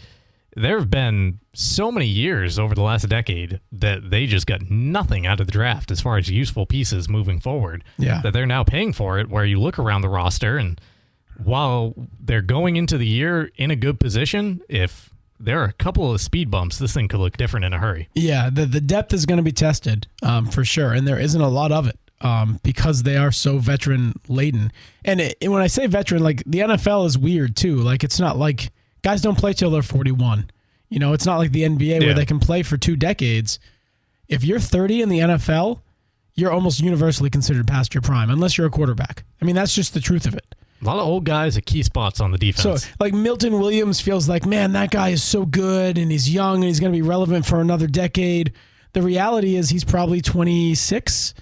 there have been so many years over the last decade that they just got nothing out of the draft as far as useful pieces moving forward. Yeah. That they're now paying for it, where you look around the roster and while they're going into the year in a good position, if there are a couple of speed bumps, this thing could look different in a hurry. Yeah, the depth is going to be tested for sure, and there isn't a lot of it because they are so veteran-laden. And when I say veteran, like the NFL is weird too. Like it's not like guys don't play till they're 41. You know, it's not like the NBA where they can play for 2 decades. If you're 30 in the NFL, you're almost universally considered past your prime, unless you're a quarterback. I mean, that's just the truth of it. A lot of old guys at key spots on the defense. So, like Milton Williams feels like, man, that guy is so good and he's young and he's going to be relevant for another decade. The reality is he's probably 26,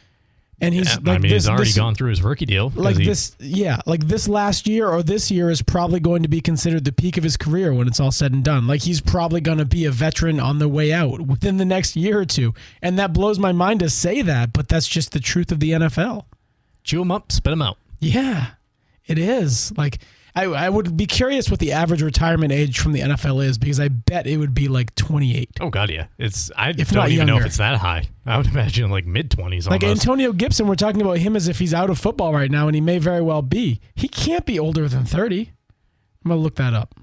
and he's he's already gone through his rookie deal. Like this last year or this year is probably going to be considered the peak of his career when it's all said and done. Like he's probably going to be a veteran on the way out within the next year or two, and that blows my mind to say that, but that's just the truth of the NFL. Chew them up, spit them out. Yeah. It is. Like, I would be curious what the average retirement age from the NFL is, because I bet it would be like 28. Oh, God, yeah. I don't even know if it's that high. I would imagine like mid-20s Like almost. Antonio Gibson, we're talking about him as if he's out of football right now, and he may very well be. He can't be older than 30. I'm going to look that up.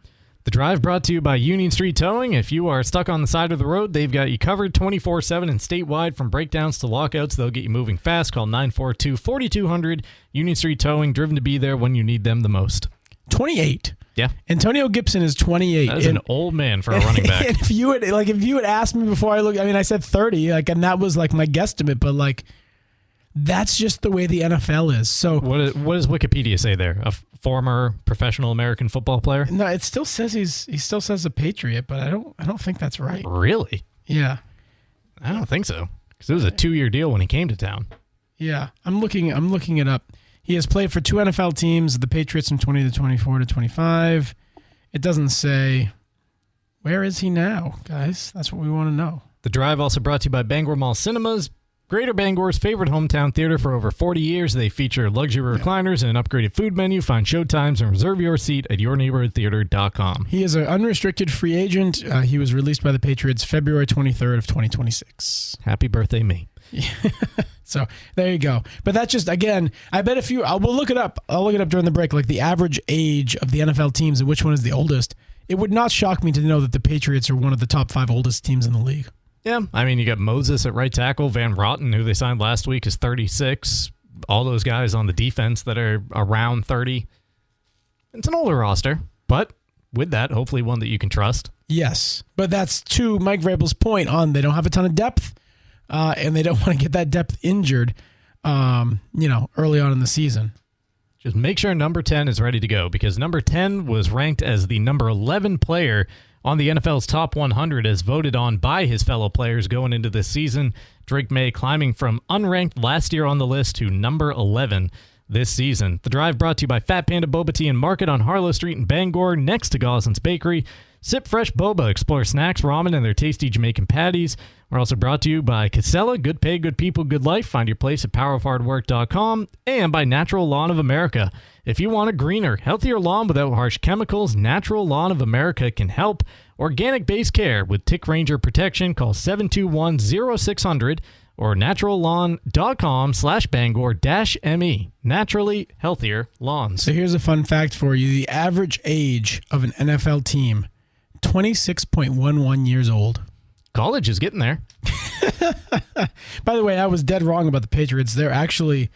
The Drive brought to you by Union Street Towing. If you are stuck on the side of the road, they've got you covered 24/7 and statewide. From breakdowns to lockouts, they'll get you moving fast. Call 942-4200. Union Street Towing, driven to be there when you need them the most. 28. Yeah. Antonio Gibson is 28. That is an old man for a running back. And if you had asked me before I said 30, and that was like my guesstimate, but that's just the way the NFL is. So what does Wikipedia say there? A former professional American football player? No, it still says he still says a Patriot, but I don't think that's right. Really? Yeah. I don't think so, because it was a 2-year deal when he came to town. Yeah, I'm looking it up. He has played for 2 NFL teams, the Patriots from 20 to 24 to 25. It doesn't say where is he now, guys. That's what we want to know. The Drive also brought to you by Bangor Mall Cinemas. Greater Bangor's favorite hometown theater for over 40 years. They feature luxury recliners and an upgraded food menu. Find showtimes and reserve your seat at yourneighborhoodtheater.com. He is an unrestricted free agent. He was released by the Patriots February 23rd of 2026. Happy birthday, me. So there you go. But that's just, again, I bet we'll look it up. I'll look it up during the break, like the average age of the NFL teams and which one is the oldest. It would not shock me to know that the Patriots are one of the top 5 oldest teams in the league. Yeah, I mean, you got Moses at right tackle. Van Rotten, who they signed last week, is 36. All those guys on the defense that are around 30. It's an older roster, but with that, hopefully one that you can trust. Yes, but that's to Mike Vrabel's point on they don't have a ton of depth, and they don't want to get that depth injured, early on in the season. Just make sure number 10 is ready to go, because number 10 was ranked as the number 11 player on the NFL's top 100 as voted on by his fellow players going into this season. Drake May climbing from unranked last year on the list to number 11 this season. The Drive brought to you by Fat Panda Boba Tea and Market on Harlow Street in Bangor, next to Goslin's Bakery. Sip fresh boba, explore snacks, ramen, and their tasty Jamaican patties. We're also brought to you by Casella, good pay, good people, good life. Find your place at powerofhardwork.com, and by Natural Lawn of America. If you want a greener, healthier lawn without harsh chemicals, Natural Lawn of America can help. Organic base care with Tick Ranger protection. Call 721-0600 or naturallawn.com/Bangor-ME. Naturally healthier lawns. So here's a fun fact for you. The average age of an NFL team, 26.11 years old. College is getting there. By the way, I was dead wrong about the Patriots. They're actually,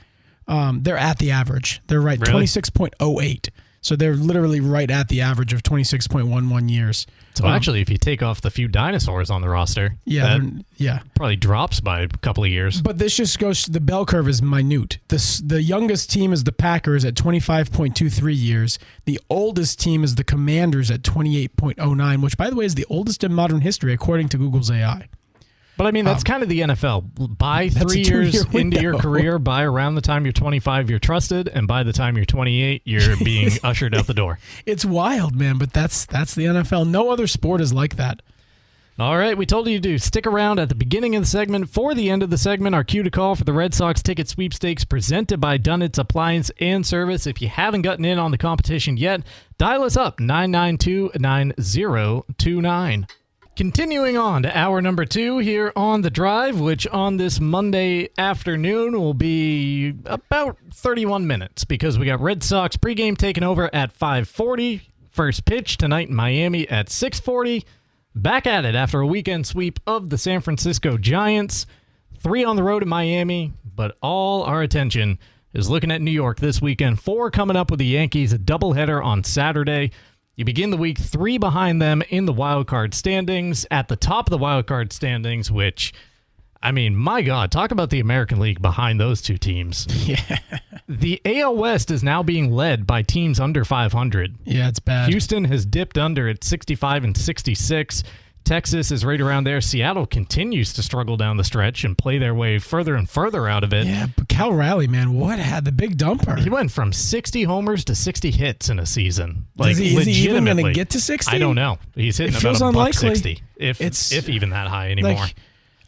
they're at the average. They're right, Really? 26.08. So they're literally right at the average of 26.11 years. So actually, if you take off the few dinosaurs on the roster, yeah. probably drops by a couple of years. But this just goes to the bell curve is minute. The youngest team is the Packers at 25.23 years. The oldest team is the Commanders at 28.09, which, by the way, is the oldest in modern history, according to Google's AI. But I mean, that's kind of the NFL. By 3 years into your career, by around the time you're 25, you're trusted, and by the time you're 28, you're being ushered out the door. It's wild, man, but that's the NFL. No other sport is like that. All right, we told you to stick around at the beginning of the segment. For the end of the segment, our cue to call for the Red Sox ticket sweepstakes presented by Dunnett's Appliance and Service. If you haven't gotten in on the competition yet, dial us up, 992-9029. Continuing on to hour number 2 here on The Drive, which on this Monday afternoon will be about 31 minutes because we got Red Sox pregame taking over at 5:40. First pitch tonight in Miami at 6:40. Back at it after a weekend sweep of the San Francisco Giants. 3 on the road in Miami, but all our attention is looking at New York this weekend. 4 coming up with the Yankees, a doubleheader on Saturday. You begin the week 3 behind them in the wild card standings, at the top of the wild card standings, which, I mean, my God, talk about the American League behind those two teams. Yeah. The AL West is now being led by teams under 500. Yeah, it's bad. Houston has dipped under at 65 and 66. Texas is right around there. Seattle continues to struggle down the stretch and play their way further and further out of it. Yeah, but Cal Raleigh, man, what had the big dumper? He went from 60 homers to 60 hits in a season. Like, is he even going to get to 60? I don't know. He's hitting about a buck 60, if even that high anymore. Like,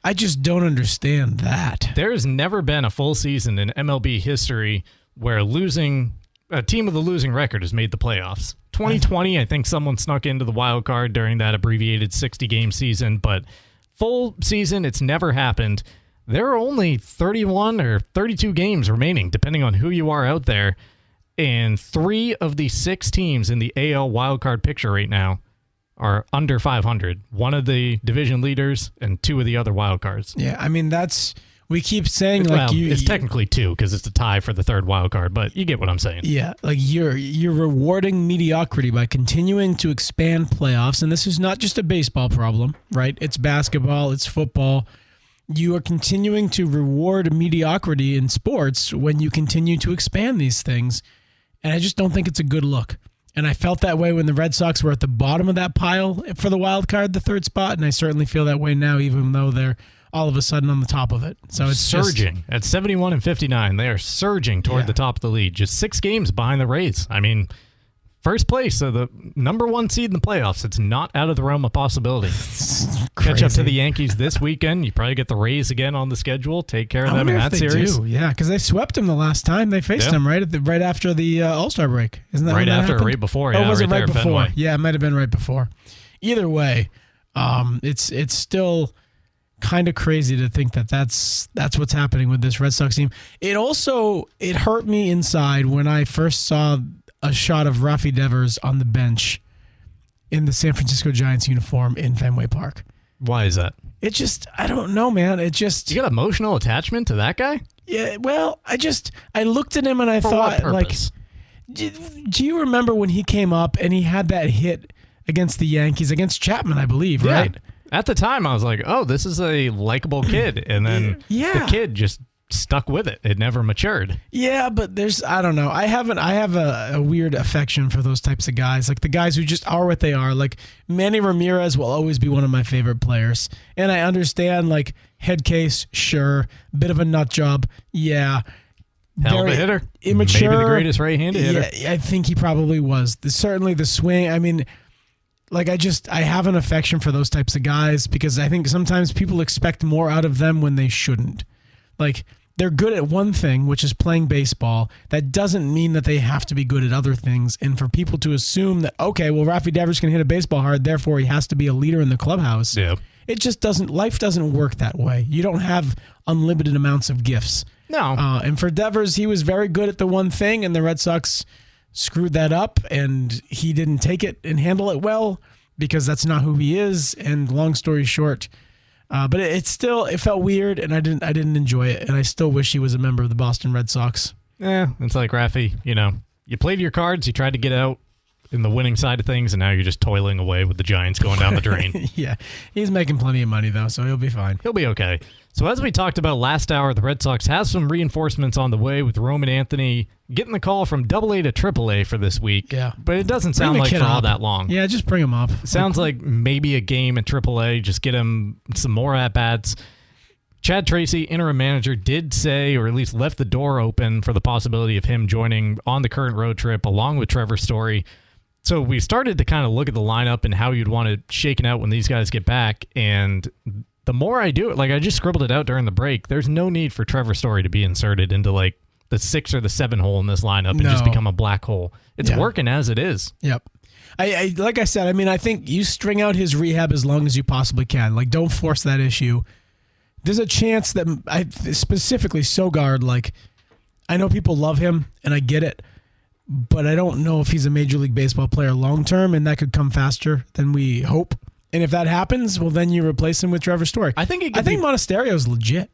I just don't understand that. There's never been a full season in MLB history where a team with a losing record has made the playoffs. 2020, I think someone snuck into the wild card during that abbreviated 60-game season, but full season, it's never happened. There are only 31 or 32 games remaining, depending on who you are out there, and 3 of the 6 teams in the AL wildcard picture right now are under 500. 1 of the division leaders and 2 of the other wildcards. Yeah, I mean, we keep saying it's technically 2 because it's a tie for the 3rd wild card, but you get what I'm saying. Yeah, like you're rewarding mediocrity by continuing to expand playoffs, and this is not just a baseball problem, right? It's basketball, it's football. You are continuing to reward mediocrity in sports when you continue to expand these things, and I just don't think it's a good look. And I felt that way when the Red Sox were at the bottom of that pile for the wild card, the 3rd spot, and I certainly feel that way now, even though they're all of a sudden on the top of it. So it's surging at 71 and 59. They are surging toward the top of the lead. Just 6 games behind the Rays. I mean, first place, so the number 1 seed in the playoffs. It's not out of the realm of possibility. Catch up to the Yankees this weekend. You probably get the Rays again on the schedule. Take care of them in that series. Yeah, because they swept them the last time they faced them right after the All-Star break. Isn't that right after or right before? Yeah, was it right before? Fenway. Yeah, it might have been right before. Either way, it's still kind of crazy to think that's what's happening with this Red Sox team. It hurt me inside when I first saw a shot of Rafi Devers on the bench in the San Francisco Giants uniform in Fenway Park. Why is that? It just, I don't know, man. It just... You got emotional attachment to that guy? Yeah, well, I looked at him and I thought, like, do you remember when he came up and he had that hit against the Yankees, against Chapman, I believe, right? At the time, I was like, oh, this is a likable kid. And then the kid just stuck with it. It never matured. Yeah, but I don't know. I have a weird affection for those types of guys, like the guys who just are what they are. Like Manny Ramirez will always be one of my favorite players. And I understand, like, head case, sure. Bit of a nut job, yeah. Hell of a hitter. Immature. Maybe the greatest right-handed hitter. Yeah, I think he probably was. Certainly the swing, I mean, like, I have an affection for those types of guys because I think sometimes people expect more out of them when they shouldn't. Like, they're good at one thing, which is playing baseball. That doesn't mean that they have to be good at other things. And for people to assume that, okay, well, Rafi Devers can hit a baseball hard, therefore he has to be a leader in the clubhouse. Yeah. It just doesn't, life doesn't work that way. You don't have unlimited amounts of gifts. No. And for Devers, he was very good at the one thing, and the Red Sox screwed that up, and he didn't take it and handle it well because that's not who he is. And long story short, but it felt weird, and I didn't enjoy it, and I still wish he was a member of the Boston Red Sox. Yeah, it's like Rafi, you played your cards, you tried to get out in the winning side of things, and now you're just toiling away with the Giants going down the drain. Yeah, he's making plenty of money, though, so he'll be fine. He'll be okay. So as we talked about last hour, the Red Sox have some reinforcements on the way with Roman Anthony getting the call from AA to AAA for this week. Yeah. But it doesn't sound like for all that long. Yeah, just bring him up. It sounds like maybe a game at AAA, just get him some more at-bats. Chad Tracy, interim manager, did say, or at least left the door open for the possibility of him joining on the current road trip along with Trevor Story. So we started to kind of look at the lineup and how you'd want it shaken out when these guys get back. And the more I do it, like I just scribbled it out during the break, there's no need for Trevor Story to be inserted into like the 6 or the 7 hole in this lineup and just become a black hole. It's working as it is. Yep. I like I said, I mean, I think you string out his rehab as long as you possibly can. Like, don't force that issue. There's a chance that specifically Sogard, like, I know people love him and I get it, but I don't know if he's a Major League Baseball player long term, and that could come faster than we hope. And if that happens, well, then you replace him with Trevor Story. I think Monasterio's legit.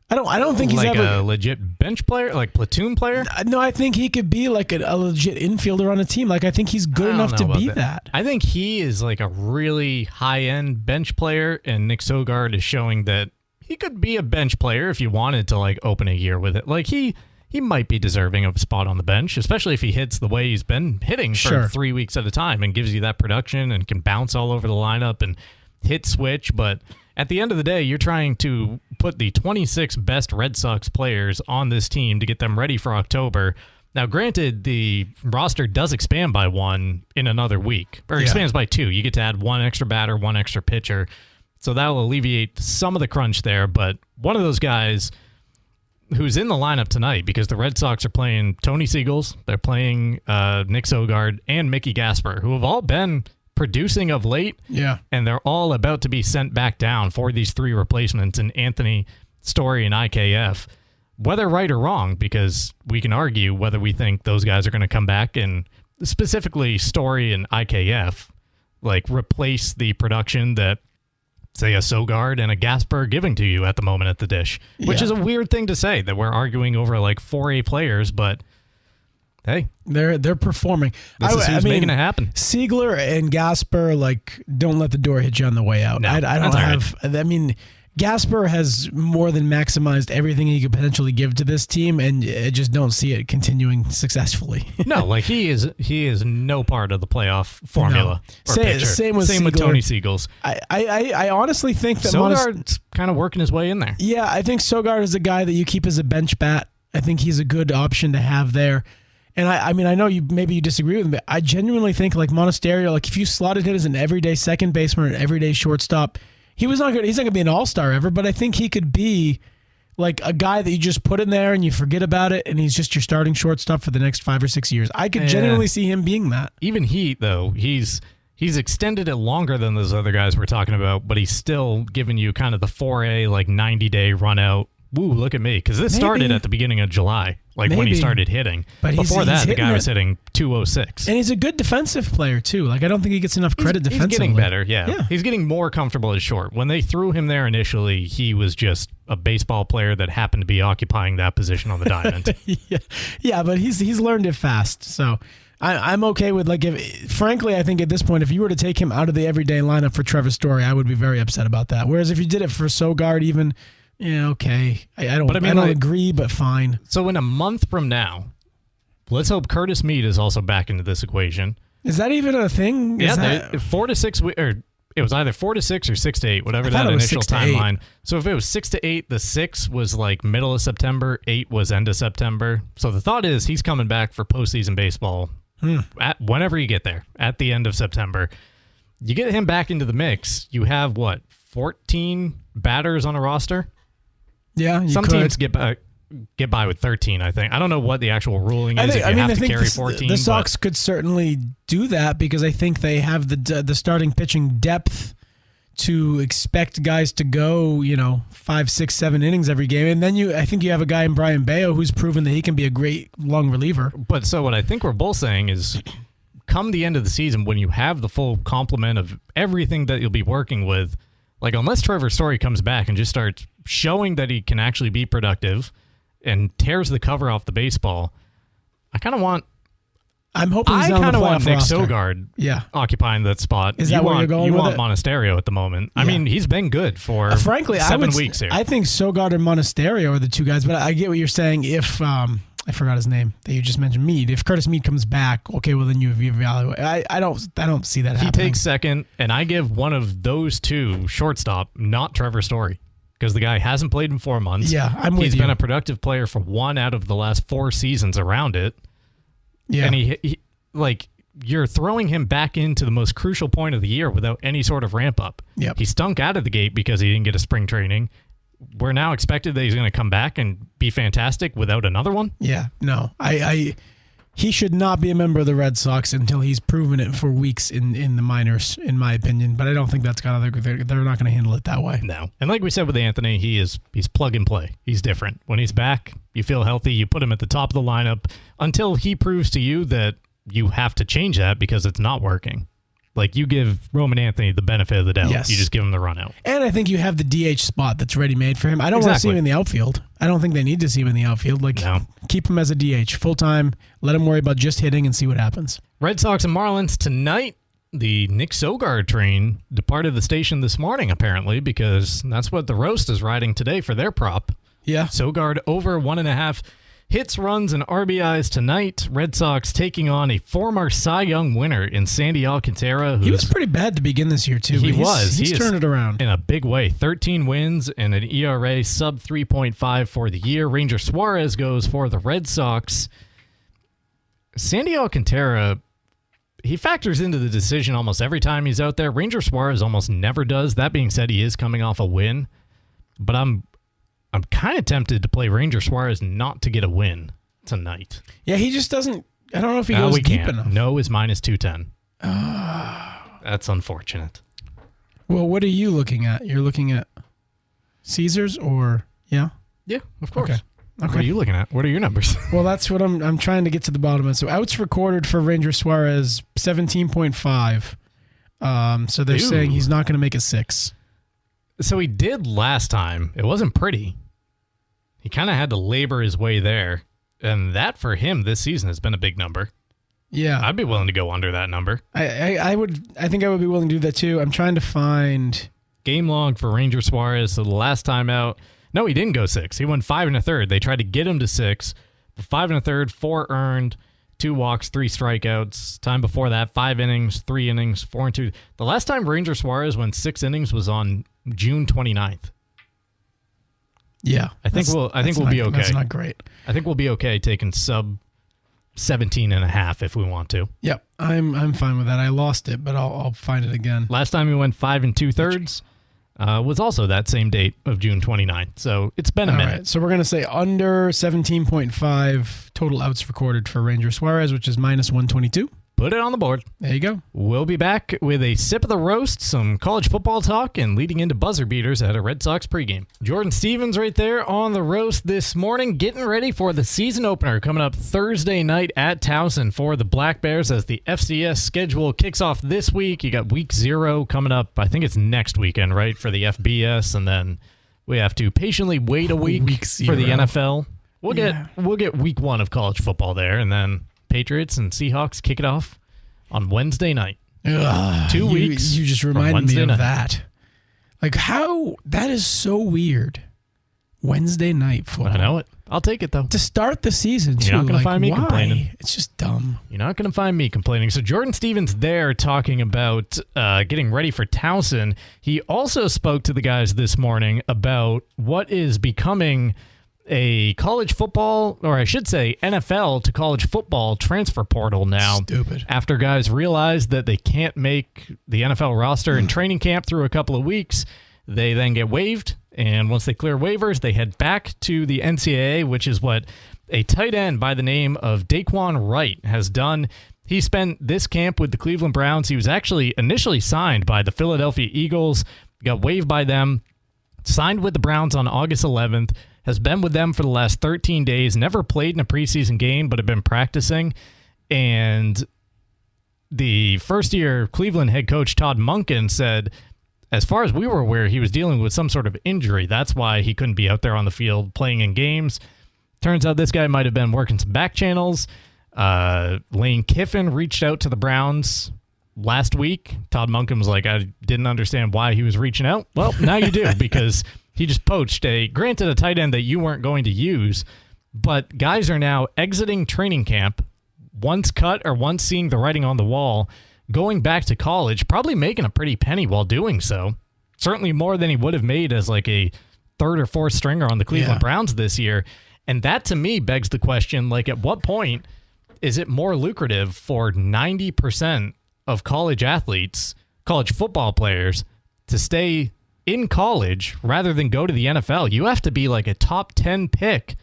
I don't think he's like ever a legit bench player, like platoon player. No, I think he could be like a legit infielder on a team. Like, I think he's good enough to be that. I think he is like a really high-end bench player, and Nick Sogard is showing that he could be a bench player if you wanted to like open a year with it. Like he might be deserving of a spot on the bench, especially if he hits the way he's been hitting for 3 weeks at a time and gives you that production and can bounce all over the lineup and hit switch. But at the end of the day, you're trying to put the 26 best Red Sox players on this team to get them ready for October. Now, granted, the roster does expand by 1 in another week, or expands by 2. You get to add 1 extra batter, 1 extra pitcher. So that will alleviate some of the crunch there. But one of those guys who's in the lineup tonight, because the Red Sox are playing Tony Seagulls, they're playing Nick Sogard, and Mickey Gasper, who have all been producing of late. Yeah. And they're all about to be sent back down for these 3 replacements in Anthony, Story, and IKF. Whether right or wrong, because we can argue whether we think those guys are going to come back, and specifically Story and IKF, like replace the production that, say, a Sogard and a Gasper are giving to you at the moment at the dish, which is a weird thing to say, that we're arguing over like 4A players, but hey, they're performing. This is who's making it happen. Siegler and Gasper, like, don't let the door hit you on the way out. No, I don't have. Right. I mean, Gasper has more than maximized everything he could potentially give to this team, and I just don't see it continuing successfully. No, like he is no part of the playoff formula. No. Same with Tony Seagulls. I honestly think that Sogard's kind of working his way in there. Yeah, I think Sogard is a guy that you keep as a bench bat. I think he's a good option to have there. And I mean, I know you disagree with me, but I genuinely think like Monasterio, like if you slotted him as an everyday second baseman or an everyday shortstop, he's not going to be an all-star ever, but I think he could be like a guy that you just put in there and you forget about it, and he's just your starting shortstop for the next 5 or 6 years. I could genuinely see him being that. Even he's extended it longer than those other guys we're talking about, but he's still giving you kind of the 4A, like 90-day run out. Woo, look at me. Because this started at the beginning of July, when he started hitting. But before that, the guy was hitting 206. And he's a good defensive player, too. Like, I don't think he gets enough credit defensively. He's getting better, yeah. He's getting more comfortable at short. When they threw him there initially, he was just a baseball player that happened to be occupying that position on the diamond. Yeah, but he's learned it fast. So I'm okay with, like, frankly, I think at this point, if you were to take him out of the everyday lineup for Trevor Story, I would be very upset about that. Whereas if you did it for Sogard even, Yeah, okay. I don't. But I mean, I don't like- agree, but fine. So in a month from now, let's hope Curtis Meade is also back into this equation. Is that even a thing? Is that, 4 to 6 or it was either 4 to 6 or 6 to 8, whatever I thought that it was initial 6 to 8. timeline. So if it was 6 to 8, the 6 was like middle of September, 8 was end of September. So the thought is he's coming back for postseason baseball whenever you get there at the end of September. You get him back into the mix. You have 14 batters on a roster. yeah, you Some could. teams get by with 13, I think. I don't know what the actual ruling is if you have to carry 14. The Sox could certainly do that because I think they have the starting pitching depth to expect guys to go, 5, 6, 7 innings every game. And then I think you have a guy in Brian Bayo who's proven that he can be a great long reliever. But so what I think we're both saying is come the end of the season when you have the full complement of everything that you'll be working with, like unless Trevor Story comes back and just starts showing that he can actually be productive and tears the cover off the baseball, I kind of want I'm hoping he's I not on kind the of want playoff Nick roster. Sogard Yeah. occupying that spot. Is that where you're going You with want it? Monasterio at the moment. I mean, he's been good for Frankly, 7 weeks here. I think Sogard and Monasterio are the two guys, but I get what you're saying. If I forgot his name that you just mentioned, Meade. If Curtis Meade comes back, okay, well then you evaluate. I don't see that he happening. takes second, and I give one of those two shortstop, not Trevor Story, because the guy hasn't played in 4 months. Yeah, I'm with He's you. been a productive player for 1 out of the last 4 seasons around it. Yeah. And he like you're throwing him back into the most crucial point of the year without any sort of ramp up. Yep. He stunk out of the gate because he didn't get a spring training. We're now expected that he's going to come back and be fantastic without another one. Yeah, no, he should not be a member of the Red Sox until he's proven it for weeks in the minors, in my opinion. But I don't think they're not going to handle it that way. No. And like we said with Anthony, he's plug and play. He's different. When he's back, you feel healthy. You put him at the top of the lineup until he proves to you that you have to change that because it's not working. Like you give Roman Anthony the benefit of the doubt. Yes. You just give him the run out. And I think you have the DH spot that's ready made for him. I don't want to see him in the outfield. I don't think they need to see him in the outfield. No. Keep him as a DH full time. Let him worry about just hitting and see what happens. Red Sox and Marlins tonight. The Nick Sogard train departed the station this morning, apparently, because that's what the roast is riding today for their prop. Yeah. Sogard over 1.5 hits, runs, and RBIs tonight. Red Sox taking on a former Cy Young winner in Sandy Alcantara. He was pretty bad to begin this year, too. He but was. He's He is turned it around. in a big way. 13 wins and an ERA sub 3.5 for the year. Ranger Suarez goes for the Red Sox. Sandy Alcantara, he factors into the decision almost every time he's out there. Ranger Suarez almost never does. That being said, he is coming off a win. But I'm kind of tempted to play Ranger Suarez not to get a win tonight. Yeah, he just doesn't. I don't know if he goes we deep can't. enough. No is minus 210. That's unfortunate. Well, what are you looking at? You're looking at Caesars or yeah? Yeah, of course. Okay. What are you looking at? What are your numbers? Well, that's what I'm trying to get to the bottom of. So outs recorded for Ranger Suarez 17.5. So they're saying he's not going to make it 6. So he did last time. It wasn't pretty. He kind of had to labor his way there. And that for him this season has been a big number. Yeah. I'd be willing to go under that number. I think I would be willing to do that too. I'm trying to find Game log for Ranger Suarez. So the last time out, no, he didn't go 6. He went 5 1/3. They tried to get him to 6. 5 1/3, 4 earned, 2 walks, 3 strikeouts. Time before that, 5 innings, 3 innings, 4 and 2. The last time Ranger Suarez went 6 innings was on June 29th. Yeah. I think we'll be okay. That's not great. I think we'll be okay taking sub 17.5 if we want to. Yep. I'm fine with that. I lost it, but I'll find it again. Last time he went 5 2/3 was also that same date of June 29th. So it's been a minute. Right, so we're going to say under 17.5 total outs recorded for Ranger Suarez, which is minus 122. Put it on the board. There you go. We'll be back with a sip of the roast, some college football talk, and leading into buzzer beaters at a Red Sox pregame. Jordan Stevens right there on the roast this morning, getting ready for the season opener coming up Thursday night at Towson for the Black Bears as the FCS schedule kicks off this week. You got week 0 coming up. I think it's next weekend, right, for the FBS, and then we have to patiently wait a week for the NFL. We'll get week 1 of college football there, and then Patriots and Seahawks kick it off on Wednesday night. 2 weeks. You just from reminded me Wednesday of night. that. Like how that is so weird. Wednesday night football. I know it. I'll take it, though. To start the season, too. You're not going to find me complaining. It's just dumb. You're not going to find me complaining. So Jordan Stevens there talking about getting ready for Towson. He also spoke to the guys this morning about what is becoming a college football, or I should say NFL to college football transfer portal now. Stupid. After guys realize that they can't make the NFL roster in training camp through a couple of weeks, they then get waived. And once they clear waivers, they head back to the NCAA, which is what a tight end by the name of Daquan Wright has done. He spent this camp with the Cleveland Browns. He was actually initially signed by the Philadelphia Eagles, got waived by them, signed with the Browns on August 11th, has been with them for the last 13 days, never played in a preseason game, but have been practicing. And the first-year Cleveland head coach Todd Monken said, as far as we were aware, he was dealing with some sort of injury. That's why he couldn't be out there on the field playing in games. Turns out this guy might have been working some back channels. Lane Kiffin reached out to the Browns last week. Todd Monken was like, I didn't understand why he was reaching out. Well, now you do, because he just poached a tight end that you weren't going to use. But guys are now exiting training camp, once cut or once seeing the writing on the wall, going back to college, probably making a pretty penny while doing so. Certainly more than he would have made as like a third or fourth stringer on the Cleveland Browns this year. And that to me begs the question, like, at what point is it more lucrative for 90% of college athletes, college football players, to stay in college rather than go to the NFL? You have to be like a top 10 pick,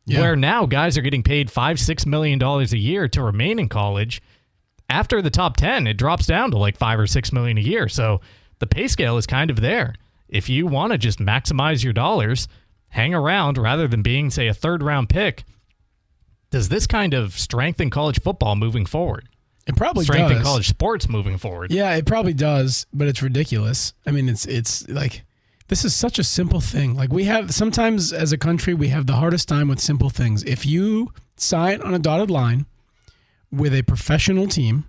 where now guys are getting paid $5-6 million a year to remain in college. After the top 10, it drops down to like $5 or $6 million a year. So the pay scale is kind of there. If you want to just maximize your dollars, hang around rather than being, say, a third-round pick, does this kind of strengthen college football moving forward? It probably strengthen does. college sports moving forward. Yeah, it probably does, but it's ridiculous. I mean, it's like, this is such a simple thing. Like, we have, sometimes as a country, we have the hardest time with simple things. If you sign on a dotted line with a professional team,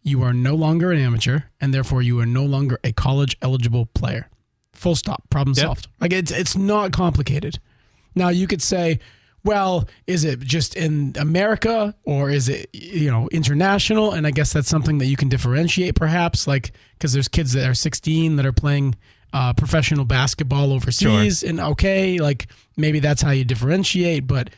you are no longer an amateur, and therefore you are no longer a college-eligible player. Full stop. Problem solved. Like, it's not complicated. Now, you could say, well, is it just in America or is it, international? And I guess that's something that you can differentiate perhaps, like, because there's kids that are 16 that are playing professional basketball overseas. Sure. And okay, like, maybe that's how you differentiate. But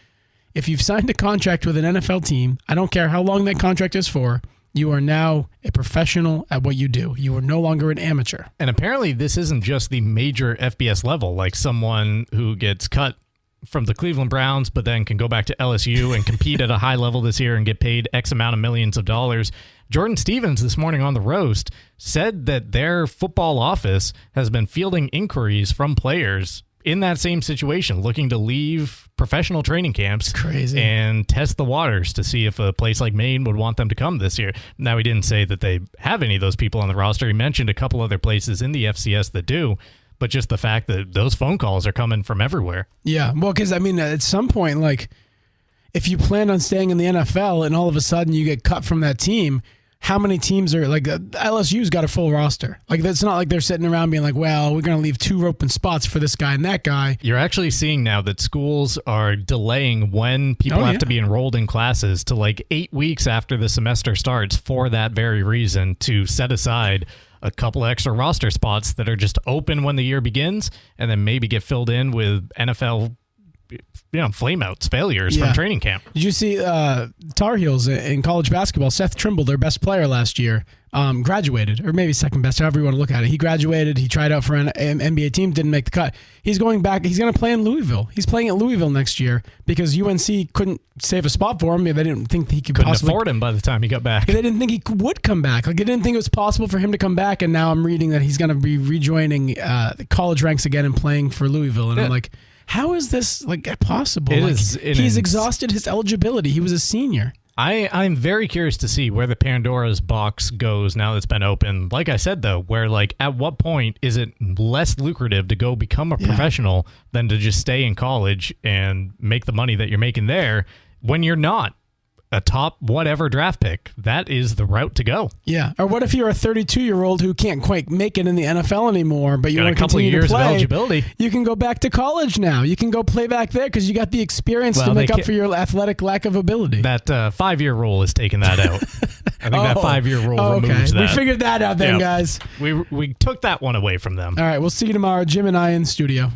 if you've signed a contract with an NFL team, I don't care how long that contract is for, you are now a professional at what you do. You are no longer an amateur. And apparently this isn't just the major FBS level, like someone who gets cut from the Cleveland Browns, but then can go back to LSU and compete at a high level this year and get paid X amount of millions of dollars. Jordan Stevens this morning on The Roast said that their football office has been fielding inquiries from players in that same situation, looking to leave professional training camps. Crazy. And test the waters to see if a place like Maine would want them to come this year. Now, he didn't say that they have any of those people on the roster. He mentioned a couple other places in the FCS that do, but just the fact that those phone calls are coming from everywhere. Yeah, well, because, I mean, at some point, like, if you plan on staying in the NFL and all of a sudden you get cut from that team, how many teams are, like, LSU's got a full roster. Like, it's not like they're sitting around being like, well, we're going to leave 2 open spots for this guy and that guy. You're actually seeing now that schools are delaying when people have to be enrolled in classes to like 8 weeks after the semester starts for that very reason, to set aside a couple extra roster spots that are just open when the year begins and then maybe get filled in with NFL flameouts, failures from training camp. Did you see Tar Heels in college basketball? Seth Trimble, their best player last year, graduated, or maybe second best, however you want to look at it. He graduated. He tried out for an NBA team, didn't make the cut. He's going back. He's going to play in Louisville. He's playing at Louisville next year because UNC couldn't save a spot for him. They didn't think he could possibly afford him by the time he got back. They didn't think he would come back. Like, they didn't think it was possible for him to come back. And now I'm reading that he's going to be rejoining the college ranks again and playing for Louisville. And I'm like, how is this possible? He's exhausted his eligibility. He was a senior. I'm very curious to see where the Pandora's box goes now that's been open. Like I said, though, where at what point is it less lucrative to go become a professional than to just stay in college and make the money that you're making there when you're not a top whatever draft pick, that is the route to go. Yeah. Or what if you're a 32-year-old who can't quite make it in the NFL anymore, but you want to continue to play? Of eligibility. You can go back to college now. You can go play back there because you got the experience to make up for your athletic lack of ability. That 5-year rule is taking that out. I think that 5-year rule removes that. We figured that out then, guys. We took that one away from them. All right. We'll see you tomorrow. Jim and I in studio.